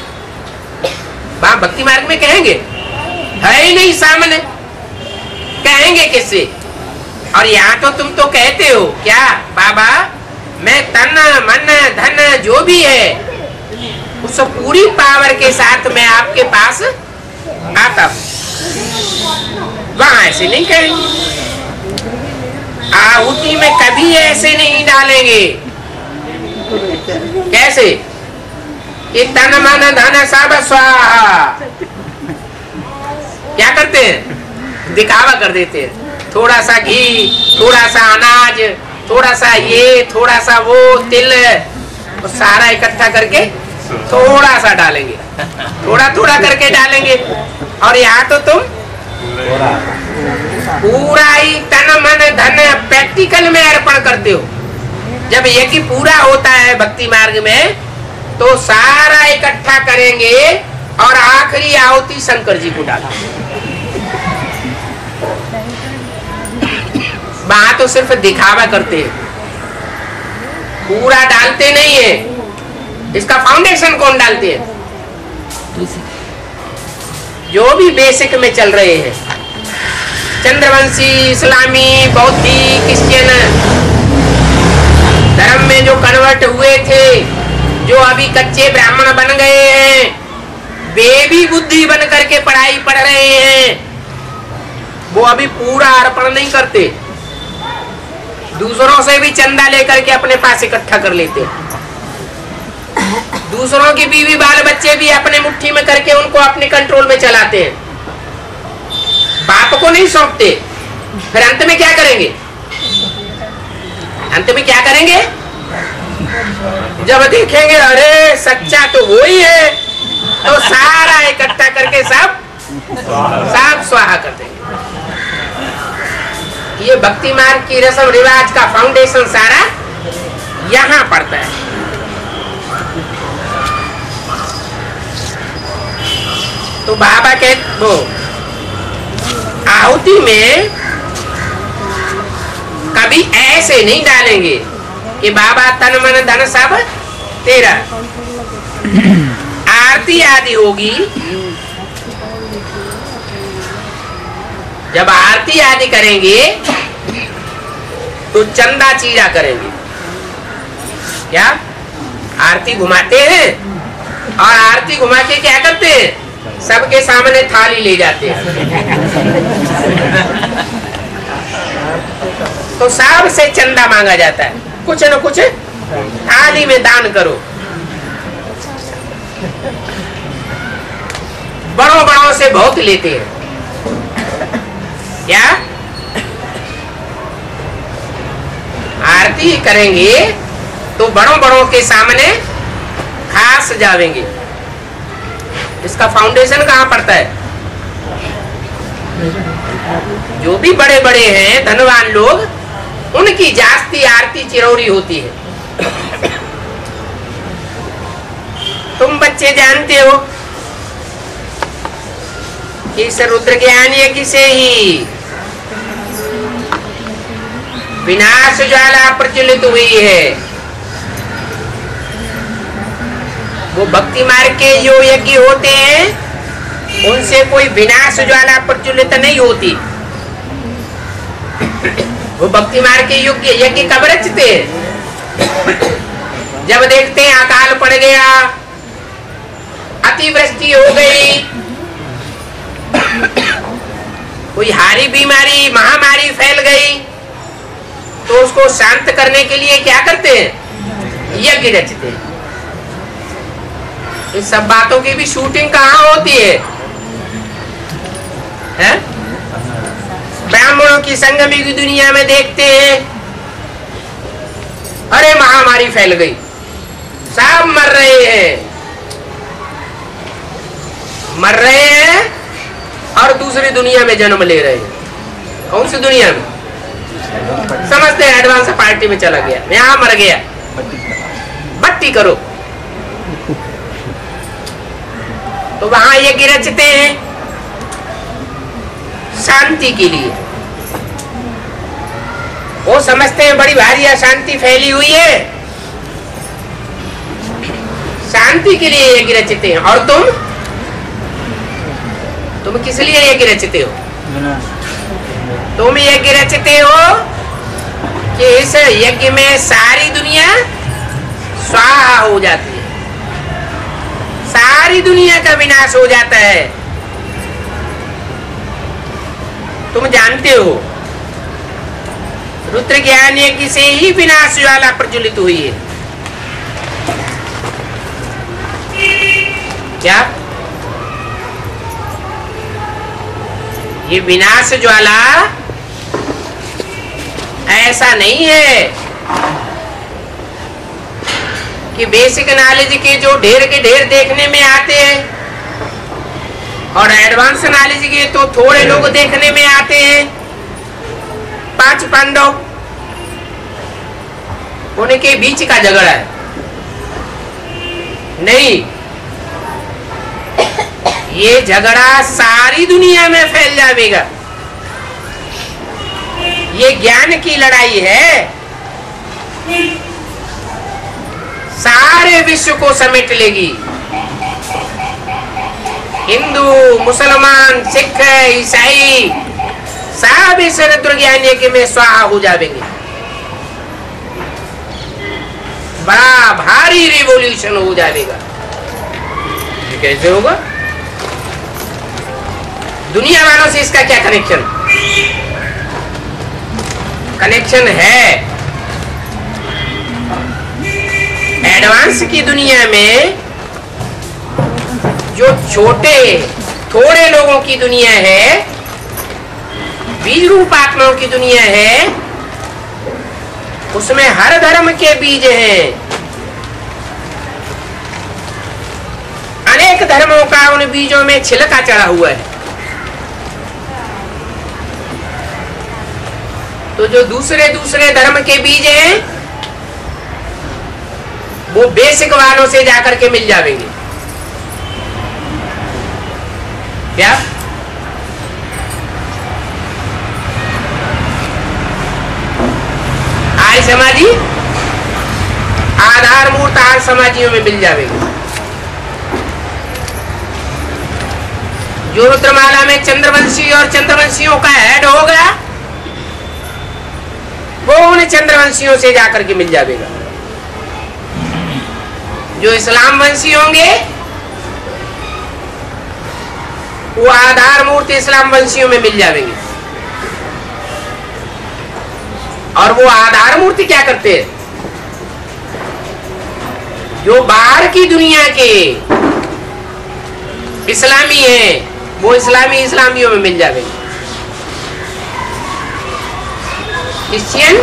वहां भक्ति मार्ग में कहेंगे? है ही नहीं सामने, कहेंगे किससे? और यहाँ तो तुम तो कहते हो क्या बाबा मैं तन मन धन जो भी है उस पूरी पावर के साथ मैं आपके पास आता हूं। वहां ऐसे नहीं कहेंगे। आहुति में कभी ऐसे नहीं डालेंगे। कैसे? कि तन मन धन सब स्वाहा। क्या करते हैं? दिखावा कर देते हैं। थोड़ा सा घी, थोड़ा सा अनाज, थोड़ा सा ये, थोड़ा सा वो, तिल, वो सारा इकट्ठा करके थोड़ा सा डालेंगे, थोड़ा थोड़ा करके डालेंगे। और यहाँ तो तुम पूरा ही तन मन धन प्रैक्टिकल में अर्पण करते हो। जब यज्ञ पूरा होता है भक्ति मार्ग में तो सारा इकट्ठा करेंगे और आखिरी आहुति शंकर जी को डाला। वहां तो सिर्फ दिखावा करते हैं, पूरा डालते नहीं है। इसका फाउंडेशन कौन डालते हैं? जो भी बेसिक में चल रहे हैं, चंद्रवंशी, इस्लामी, बौद्धी, क्रिश्चियन धर्म में जो कन्वर्ट हुए थे, जो अभी कच्चे ब्राह्मण बन गए हैं, बेबी बुद्धि बन करके पढ़ाई पढ़ रहे हैं, वो अभी पूरा अर्पण नहीं करते। दूसरों से भी चंदा लेकर के अपने पास इकट्ठा कर लेते हैं। दूसरों की बीवी बाल बच्चे भी अपने मुट्ठी में करके उनको अपने कंट्रोल में चलाते हैं, बाप को नहीं सौंपते। फिर अंत में क्या करेंगे? अंत में क्या करेंगे? जब देखेंगे अरे सच्चा तो वो ही है, तो सारा इकट्ठा करके सब स्वाहा कर देंगे। ये भक्ति मार्ग की रस्म रिवाज का फाउंडेशन सारा यहाँ पड़ता है। तो बाबा कहते वो आहुति में कभी ऐसे नहीं डालेंगे कि बाबा तन मन धन सब तेरा। आरती आदि होगी, जब आरती आदि करेंगे तो चंदा चीरा करेंगे। क्या आरती घुमाते हैं और आरती घुमा के क्या करते हैं? सबके सामने थाली ले जाते हैं। तो सबसे चंदा मांगा जाता है, कुछ न कुछ थाली में दान करो। बड़ों बड़ों से बहुत लेते हैं। क्या आरती करेंगे तो बड़ों बड़ों के सामने खास जावेंगे। इसका फाउंडेशन कहाँ पड़ता है? जो भी बड़े बड़े हैं धनवान लोग, उनकी जास्ती आरती चिरौरी होती है। तुम बच्चे जानते हो कि इस रुद्र ज्ञान यज्ञ से ही विनाश ज्वाला प्रज्वलित हुई है। वो भक्ति मार्ग के जो यज्ञ होते हैं उनसे कोई विनाश ज्वाला प्रज्वलित नहीं होती। वो भक्ति मार्ग के यज्ञ कब रचते हैं? जब देखते हैं अकाल पड़ गया, अतिवृष्टि हो गई, कोई हारी बीमारी महामारी फैल गई, तो उसको शांत करने के लिए क्या करते हैं? यज्ञ रचते हैं। इस सब बातों की भी शूटिंग कहाँ होती है? ब्राह्मणों की संगमी की दुनिया में देखते हैं, अरे महामारी फैल गई, सब मर रहे हैं और दूसरी दुनिया में जन्म ले रहे हैं। कौन सी दुनिया में? समझते हैं एडवांस पार्टी में चला गया, यहाँ मर गया, बट्टी करो। तो वहां ये गिरचते हैं शांति के लिए। वो समझते हैं बड़ी भारी अशांति फैली हुई है, शांति के लिए ये गिरचते हैं। और तुम किस लिए ये गिरचते हो? तुम ये गिरचते हो कि इस यज्ञ में सारी दुनिया स्वाहा हो जाती है, सारी दुनिया का विनाश हो जाता है। तुम जानते हो रुद्र ज्ञान यज्ञ से ही विनाश ज्वाला प्रज्वलित हुई है। क्या ये विनाश ज्वाला ऐसा नहीं है कि बेसिक नॉलेज के जो ढेर के ढेर देखने में आते हैं और एडवांस नॉलेज के तो थोड़े लोग देखने में आते हैं। 5 पांडव, उनके बीच का झगड़ा है। नहीं, ये झगड़ा सारी दुनिया में फैल जाएगा। ये ज्ञान की लड़ाई है, सारे विश्व को समेट लेगी। हिंदू, मुसलमान, सिख, ईसाई सब इस रुद्र ज्ञान यज्ञ में स्वाहा हो जाएंगे। बड़ा भारी रिवॉल्यूशन हो जाएगा। ये कैसे होगा? दुनिया वालों से इसका क्या कनेक्शन? कनेक्शन है एडवांस की दुनिया में जो छोटे थोड़े लोगों की दुनिया है, बीज रूप आत्माओं की दुनिया है, उसमें हर धर्म के बीज हैं। अनेक धर्मों का उन बीजों में छिलका चढ़ा हुआ है। तो जो दूसरे दूसरे धर्म के बीज हैं वो बेसिक वालों से जाकर के मिल जाएंगे। क्या आर्य समाजी आधार मूर्त आर्य समाजियों में मिल जाएंगे। जो रुद्रमाला में चंद्रवंशी और चंद्रवंशियों का हेड होगा वो उन चंद्रवंशियों से जाकर के मिल जाएगा। जो इस्लाम वंशी होंगे वो आधार मूर्ति इस्लाम वंशियों में मिल जाएंगे। और वो आधार मूर्ति क्या करते हैं? जो बाहर की दुनिया के इस्लामी हैं वो इस्लामी इस्लामियों में मिल जाएंगे। क्रिश्चियन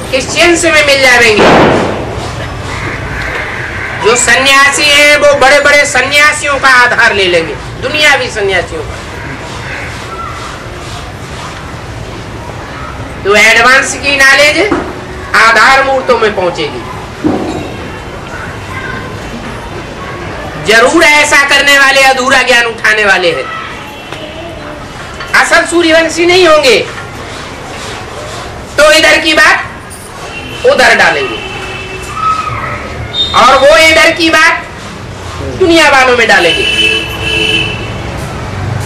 क्रिश्चियंस में मिल जाएंगे। जो सन्यासी हैं वो बड़े बड़े सन्यासियों का आधार ले लेंगे, दुनियावी सन्यासियों का। तो एडवांस की नॉलेज आधार मूर्तों में पहुंचेगी। जरूर ऐसा करने वाले अधूरा ज्ञान उठाने वाले हैं, असल सूर्यवंशी नहीं होंगे तो इधर की बात उधर डालेंगे और वो इधर की बात दुनिया वालों में डालेंगे।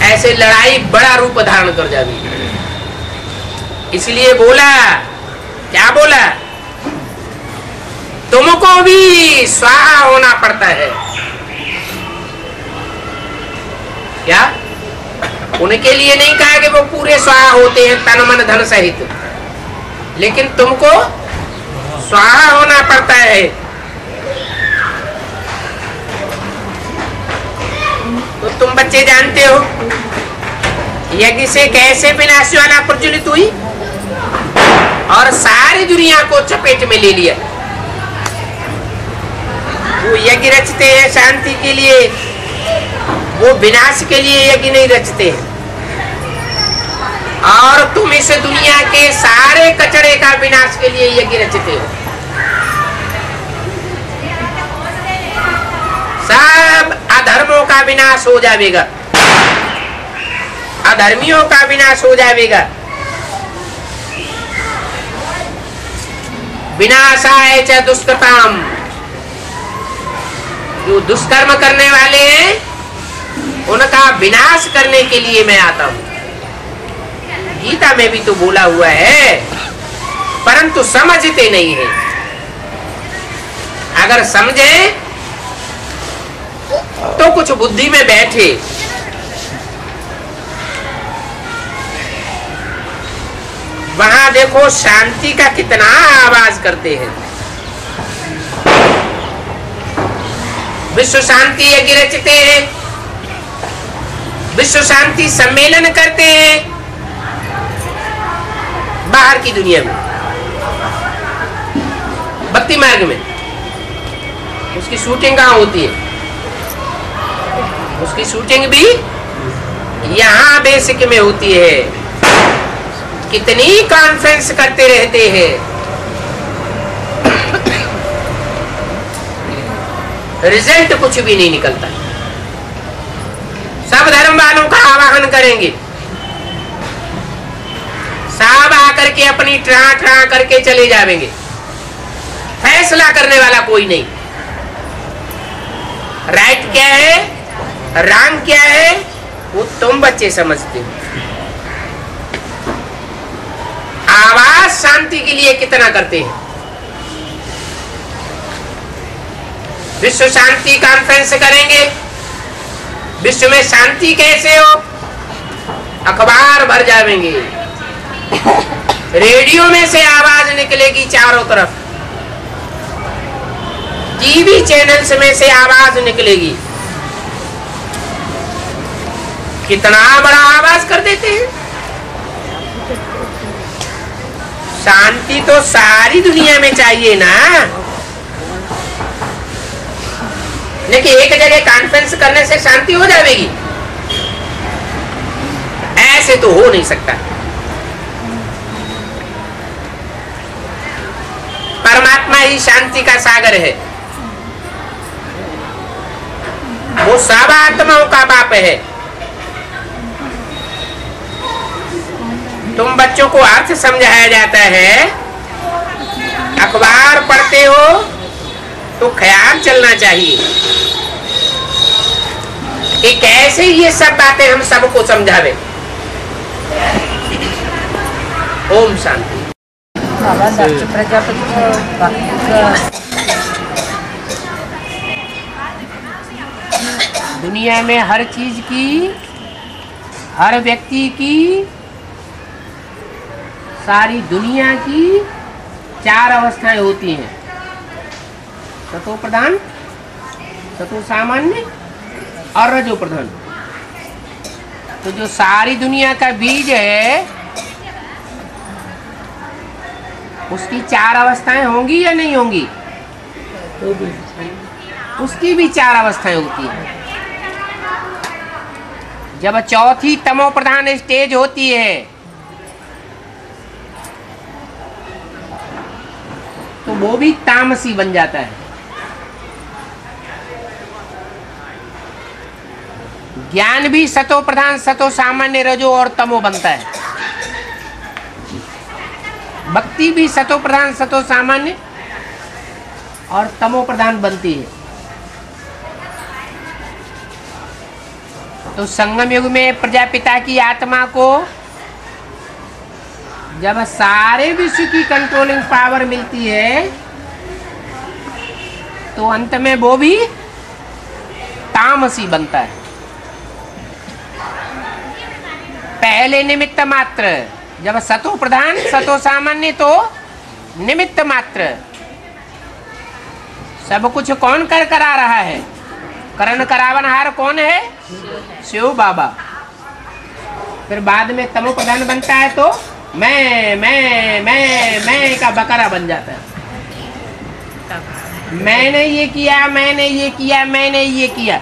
ऐसे लड़ाई बड़ा रूप धारण कर जाएगी। इसलिए बोला, क्या बोला? तुमको भी स्वाहा होना पड़ता है। क्या उनके लिए नहीं कहा कि वो पूरे स्वाहा होते हैं तन मन धन सहित, लेकिन तुमको स्वाहा होना पड़ता है। तो तुम बच्चे जानते हो यज्ञ से कैसे विनाश वाला प्रज्वलित हुई और सारी दुनिया को चपेट में ले लिया। वो यज्ञ रचते हैं शांति के लिए, वो विनाश के लिए यज्ञ नहीं रचते हैं। और तुम इस दुनिया के सारे कचरे का विनाश के लिए यज्ञ रचते हो। सब अधर्मों का विनाश हो जाएगा, अधर्मियों का विनाश हो जाएगा। विनाशाय च दुष्कृताम, जो दुष्कर्म करने वाले हैं उनका विनाश करने के लिए मैं आता हूं। गीता में भी तो बोला हुआ है, परंतु समझते नहीं है। अगर समझे तो कुछ बुद्धि में बैठे। वहां देखो शांति का कितना आवाज करते हैं। विश्व शांति यज्ञ रचते हैं, विश्व शांति सम्मेलन करते हैं बाहर की दुनिया में, भक्ति मार्ग में। उसकी शूटिंग कहाँ होती है? उसकी शूटिंग भी यहाँ बेसिक में होती है। कितनी कॉन्फ्रेंस करते रहते हैं, रिजल्ट कुछ भी नहीं निकलता। सब धर्म वालों का आवाहन करेंगे, सब आकर के अपनी ट्रा ट्रा करके चले जाएंगे। फैसला करने वाला कोई नहीं। राइट क्या है, रॉन्ग क्या है, वो तुम बच्चे समझते हो। आवाज शांति के लिए कितना करते हैं। विश्व शांति कॉन्फ्रेंस करेंगे, विश्व में शांति कैसे हो, अखबार भर जाएंगे, रेडियो में से आवाज निकलेगी चारों तरफ। टीवी चैनल्स में से आवाज निकलेगी, कितना बड़ा आवाज कर देते हैं। शांति तो सारी दुनिया में चाहिए ना, लेकिन एक जगह कॉन्फ्रेंस करने से शांति हो जाएगी, ऐसे तो हो नहीं सकता। परमात्मा ही शांति का सागर है, वो सब आत्माओं का बाप है। तुम बच्चों को अर्थ समझाया जाता है, अखबार पढ़ते हो तो ख्याल चलना चाहिए कि कैसे ये सब बातें हम सबको समझावे। ओम शांति। बाबा दक्ष प्रजापति को दुनिया में हर चीज की, हर व्यक्ति की, सारी दुनिया की 4 अवस्थाएं होती हैं, सतो प्रधान, सतो सामान्य और रजो प्रधान। तो जो सारी दुनिया का बीज है उसकी 4 अवस्थाएं होंगी या नहीं होंगी? उसकी भी 4 अवस्थाएं होती हैं। जब चौथी तमो प्रधान स्टेज होती है तो वो भी तामसी बन जाता है। ज्ञान भी सतो प्रधान, सतो सामान्य, रजो और तमो बनता है। भक्ति भी सतो प्रधान, सतो सामान्य और तमो प्रधान बनती है। तो संगम युग में प्रजापिता की आत्मा को जब सारे विश्व की कंट्रोलिंग पावर मिलती है तो अंत में वो भी तामसी बनता है। पहले निमित्त मात्र, जब सतो प्रधान, सतो सामान्य तो निमित्त मात्र। सब कुछ कौन कर करा रहा है? करण करावनहार कौन है? शिव बाबा। फिर बाद में तमो प्रधान बनता है तो मैं का बकरा बन जाता है। मैंने ये किया, मैंने ये किया, मैंने ये किया।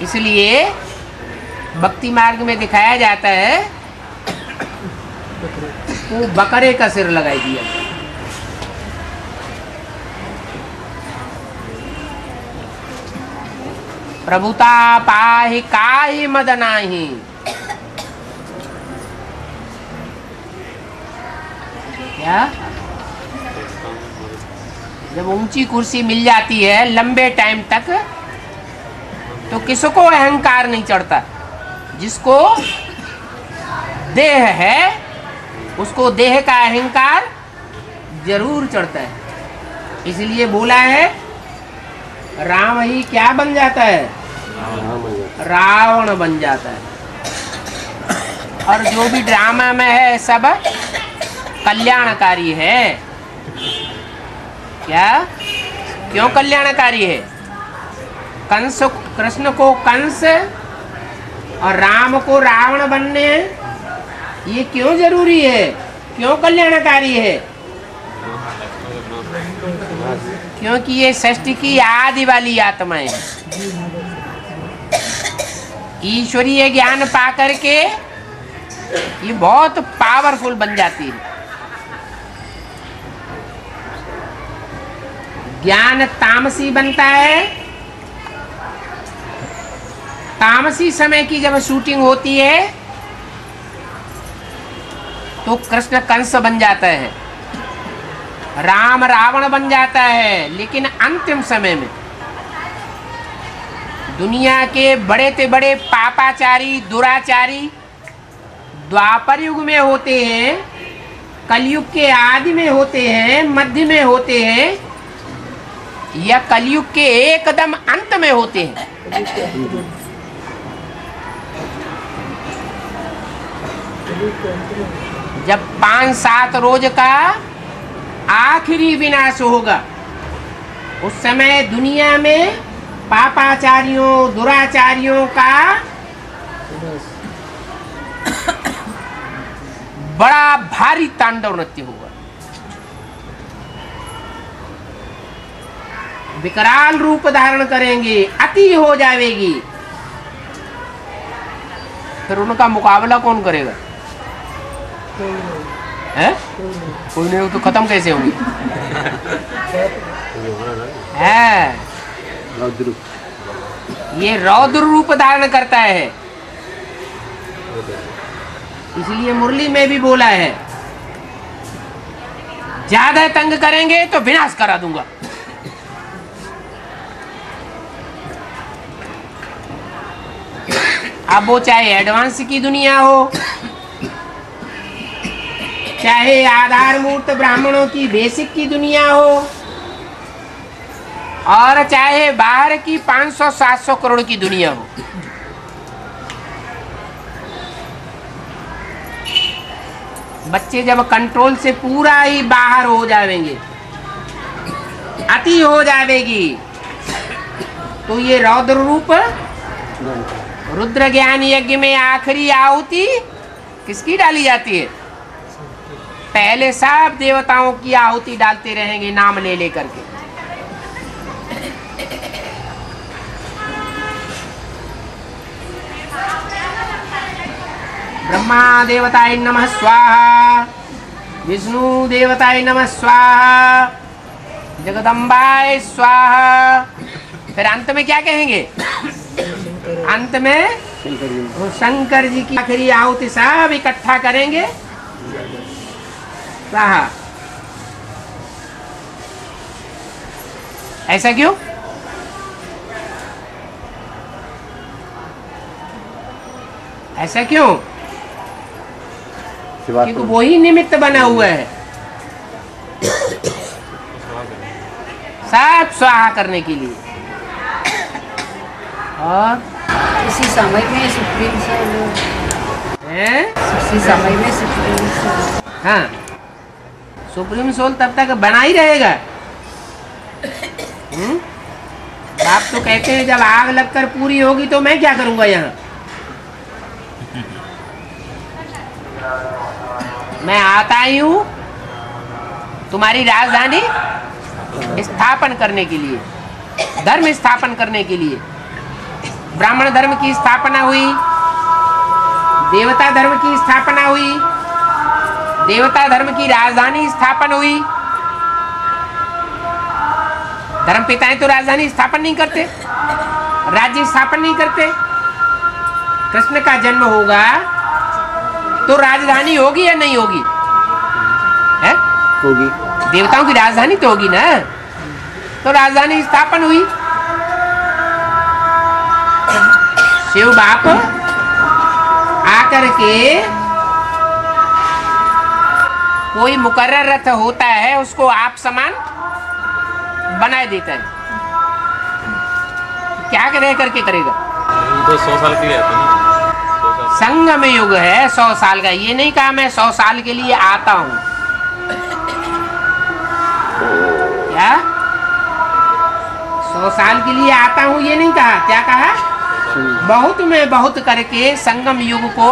इसलिए भक्ति मार्ग में दिखाया जाता है वो बकरे का सिर लगाई दिया। प्रभुता पाहि काहि मद नाही। क्या? जब ऊंची कुर्सी मिल जाती है लंबे टाइम तक तो किसको अहंकार नहीं चढ़ता? जिसको देह है उसको देह का अहंकार जरूर चढ़ता है। इसलिए बोला है राम ही क्या बन जाता है? रावण बन जाता है। और जो भी ड्रामा में है सब कल्याणकारी है। क्या? क्यों कल्याणकारी है? कंस, कृष्ण को कंस और राम को रावण बनने ये क्यों जरूरी है? क्यों कल्याणकारी है? क्योंकि ये सृष्टि की आदि वाली आत्माएं ईश्वरीय ज्ञान पा करके ये बहुत पावरफुल बन जाती है। ज्ञान तामसी बनता है। तामसी समय की जब शूटिंग होती है तो कृष्ण कंस बन जाता है, राम रावण बन जाता है। लेकिन अंतिम समय में दुनिया के बड़े से बड़े पापाचारी, दुराचारी द्वापर युग में होते हैं, कलयुग के आदि में होते हैं, मध्य में होते हैं या कलयुग के एकदम अंत में होते हैं। जब 5-7 रोज का आखिरी विनाश होगा उस समय दुनिया में पापाचारियों दुराचारियों का बड़ा भारी तांडव नृत्य होगा। विकराल रूप धारण करेंगे, अति हो जाएगी। फिर उनका मुकाबला कौन करेगा? है? कोई नहीं, तो खत्म कैसे होंगे? है ये रौद्र रूप धारण करता है। इसलिए मुरली में भी बोला है, ज्यादा तंग करेंगे तो विनाश करा दूंगा। अब वो चाहे एडवांस की दुनिया हो, चाहे आधारभूत ब्राह्मणों की बेसिक की दुनिया हो, और चाहे बाहर की 500-700 करोड़ की दुनिया हो, बच्चे जब कंट्रोल से पूरा ही बाहर हो जाएंगे, अति हो जाएगी, तो ये रौद्र रूप रुद्र ज्ञान यज्ञ में आखिरी आहुति किसकी डाली जाती है? पहले सब देवताओं की आहुति डालते रहेंगे नाम ले लेकर के। ब्रह्मा देवताय नमः स्वाहा, विष्णु देवताय नमः स्वाहा, जगदम्बाय स्वाहा। फिर अंत में क्या कहेंगे? अंत में शंकर जी की आखिरी आहुति सब इकट्ठा करेंगे। स्वाहा। ऐसा क्यों? ऐसा क्यों? क्योंकि वही निमित्त बना हुआ है सब स्वाहा करने के लिए। और इसी समय में सुप्रीम सोल है, इसी समय में सुप्रीम सोल, हाँ सुप्रीम सोल तब तक बना ही रहेगा। आप तो कहते हैं जब आग लगकर पूरी होगी तो मैं क्या करूंगा यहाँ? मैं आता ही हूँ तुम्हारी राजधानी स्थापन करने के लिए, धर्म स्थापन करने के लिए। ब्राह्मण धर्म की स्थापना हुई, देवता धर्म की स्थापना हुई, देवता धर्म की राजधानी स्थापन हुई। धर्म पिताएं तो राजधानी स्थापन नहीं करते, राज्य स्थापन नहीं करते। कृष्ण का जन्म होगा तो राजधानी होगी या नहीं होगी? है? होगी। देवताओं की राजधानी तो होगी ना, तो राजधानी स्थापन हुई। शिव बाप आकर के कोई मुकर्रर रथ होता है उसको आप समान बना देता है। क्या रह करके करेगा? तो 100 साल के लिए आता है ना। संगम युग है 100 साल का। ये नहीं कहा मैं 100 साल के लिए आता हूं। क्या 100 साल के लिए आता हूं ये नहीं कहा। क्या कहा? बहुत में बहुत करके संगम युग को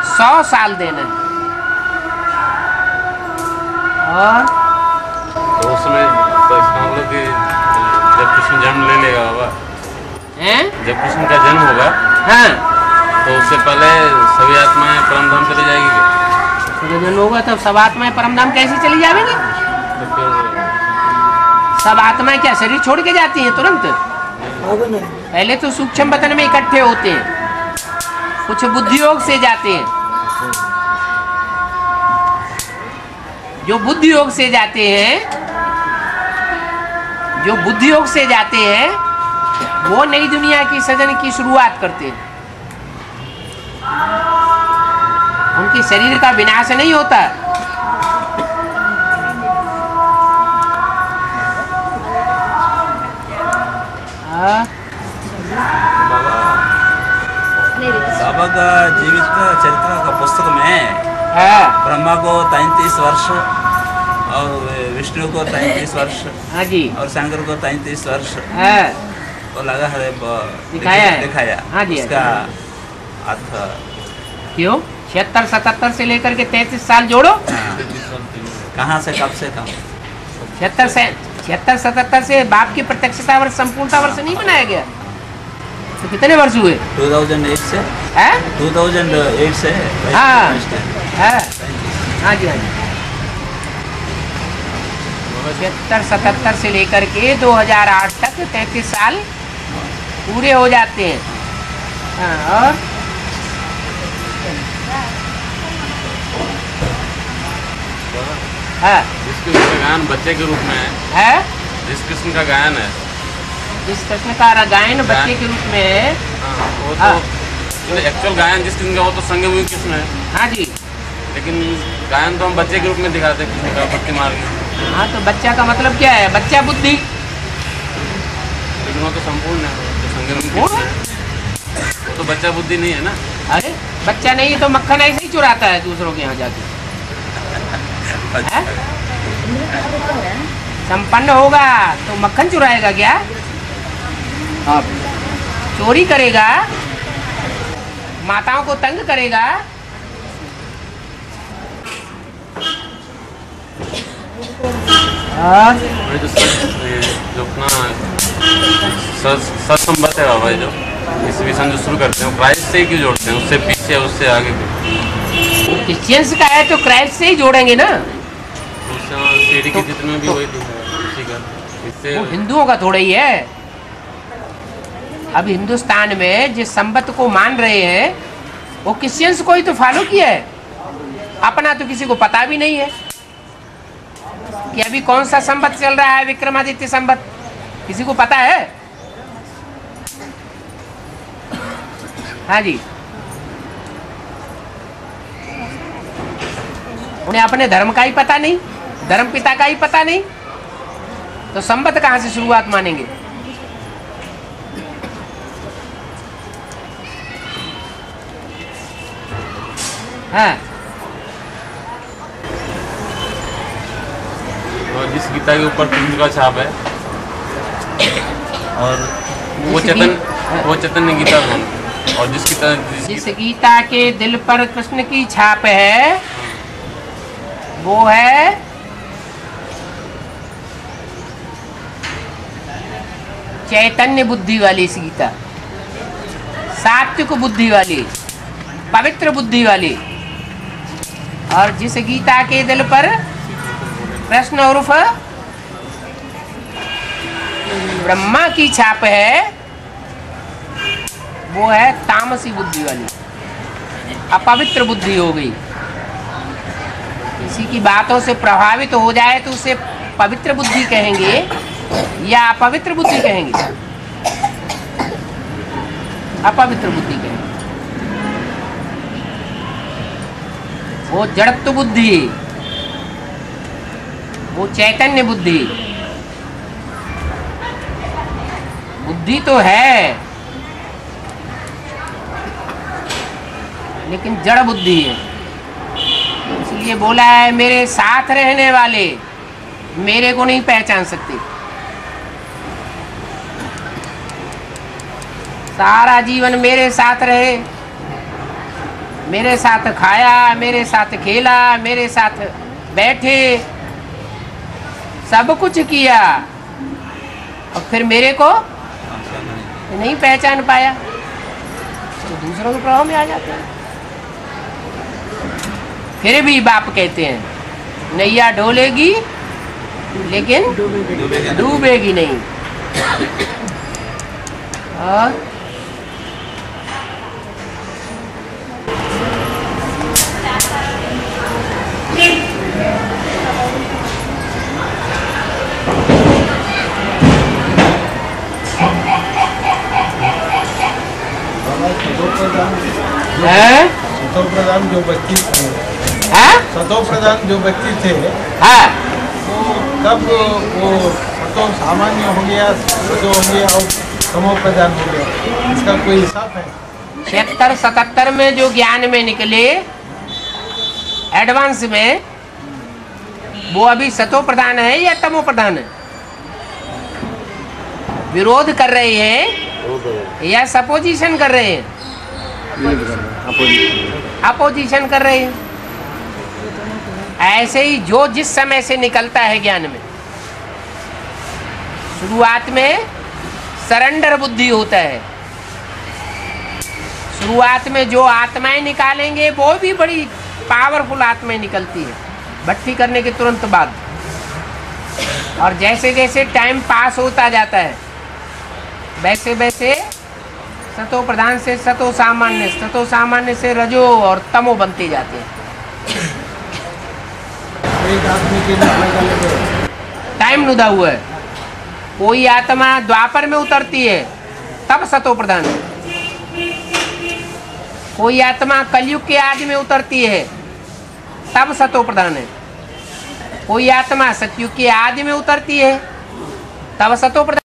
100 साल देना है। और तो उसमें तो इसका मतलब कि जब कृष्ण जन्म ले लेगा बाबा, जब कृष्ण का जन्म होगा, हाँ, तो उससे पहले सभी आत्माएं परमधाम चली जाएगी क्या? जब जन्म होगा तब सब आत्माएं परमधाम कैसे चली जाएंगी? तो फिर सब आत्माएं क्या शरीर छोड़ के जाती हैं तुरंत? पहले तो सूक्ष्म वतन में इकट्ठे होते हैं, कुछ बुद्धि योग से जाते हैं। जो बुद्धि योग से जाते हैं, जो बुद्धि योग से जाते हैं वो नई दुनिया की सृजन की शुरुआत करते हैं। उनके शरीर का विनाश नहीं होता। बाबा का जीवित चरित्र का पुस्तक में ब्रह्मा को 33 वर्ष और विष्णु को 33 वर्ष हाँ जी और शंकर को 33 वर्ष हाँ वो लगा है दिखाया है। दिखाया हाँ जी, उसका अर्थ क्यों 76 77 से लेकर के 33 साल जोड़ो। कहाँ से कब से कम 76 77 से बाप की प्रत्यक्षता वर्ष संपूर्णता वर्ष नहीं बनाया गया तो कितने वर्ष हुए 2008 से हैं? 2008 से हाँ हाँ हाँ जी हाँ जी 76 77 से लेकर के 2008 तक 33 साल पूरे हो जाते हैं। हाँ और हाँ जिस कृष्ण का गायन बच्चे के रूप में है जिस कृष्ण का गायन है जिस कृष्ण का गायन बच्चे के रूप में है। वो हाँ। तो एक्चुअल गायन जिस कृष्ण का वो तो संगमयुगी कृष्ण है, हाँ जी लेकिन गायन तो हम बच्चे के रूप में दिखाते हैं कृष्ण का भक्ति मार्ग। हाँ तो बच्चा का मतलब क्या है बच्चा बुद्धि लेकिन वो तो संपूर्ण है, वो तो संगमयुगी कृष्ण है, वो तो बच्चा बुद्धि नहीं है ना। अरे बच्चा नहीं तो मक्खन ऐसे ही चुराता है दूसरों के यहाँ जाके है? संपन्न होगा तो मक्खन चुराएगा क्या आप चोरी करेगा माताओं को तंग करेगा ये जो अपना सत्संबत है बाबा जो इस विषय जो शुरू करते हैं क्राइस्ट से ही क्यों जोड़ते हैं, उससे पीछे उससे आगे क्रिश्चियंस का है तो क्राइस्ट से ही जोड़ेंगे ना। सीढ़ी के जितने भी वही उसी का इससे वो हिंदुओं का थोड़ा ही है। अब हिंदुस्तान में जिस संबत को मान रहे हैं वो क्रिश्चियंस को ही तो फॉलो किया है, अपना तो किसी को पता भी नहीं है कि अभी कौन सा संबत चल रहा है, विक्रमादित्य संबत किसी को पता है? हाँ जी उन्हें अपने धर्म का ही पता नहीं, धर्म पिता का ही पता नहीं, तो संबत कहाँ से शुरुआत मानेंगे? हाँ और जिस गीता के ऊपर कृष्ण का छाप है और वो चैतन्य गीता और जिस गीता के दिल पर कृष्ण की छाप है वो है चैतन्य बुद्धि वाली इस गीता, सात्विक बुद्धि वाली, पवित्र बुद्धि वाली। और जिस गीता के दिल पर कृष्ण उर्फ ब्रह्मा की छाप है वो है तामसी बुद्धि वाली, अपवित्र बुद्धि हो गई। किसी की बातों से प्रभावित हो जाए तो उसे पवित्र बुद्धि कहेंगे या अपवित्र बुद्धि कहेंगे? अपवित्र बुद्धि कहेंगे। वो जड़त्व बुद्धि, वो चैतन्य बुद्धि, बुद्धि तो है लेकिन जड़ बुद्धि है। इसलिए बोला है मेरे साथ रहने वाले मेरे को नहीं पहचान सकते। सारा जीवन मेरे साथ रहे, मेरे साथ खाया, मेरे साथ खेला, मेरे साथ बैठे, सब कुछ किया और फिर मेरे को नहीं पहचान पाया तो दूसरों के प्रभाव में आ जाते हैं। फिर भी बाप कहते हैं नैया डोलेगी लेकिन डूबेगी नहीं। और सतो प्रधान जो व्यक्ति थे, सतो प्रधान जो व्यक्ति थे वो कब वो सतो सामान्य हो गया, सतो हो गया और तमो प्रधान हो गया, इसका कोई हिसाब है? 76-77 में जो ज्ञान में निकले एडवांस में वो अभी सतो प्रधान है या तमो प्रधान है? विरोध कर रहे हैं या सपोजिशन कर रहे हैं? अपोजिशन कर रहे हैं। ऐसे ही जो जिस समय से निकलता है ज्ञान में, शुरुआत में सरेंडर बुद्धि होता है। शुरुआत में जो आत्माएं निकालेंगे वो भी बड़ी पावरफुल आत्माएं निकलती है भट्टी करने के तुरंत बाद। और जैसे जैसे टाइम पास होता जाता है वैसे वैसे सतो प्रधान से सतो सामान्य से रजो और तमो बनते जाते हैं। एक आदमी के लिए अलग अलग टाइम नुदा हुआ है। कोई आत्मा द्वापर में उतरती है तब सतो प्रधान है। कोई आत्मा कलयुग के आदि में उतरती है तब सतो प्रधान है। कोई आत्मा सतयुग के आदि में उतरती है तब सतो प्रधान।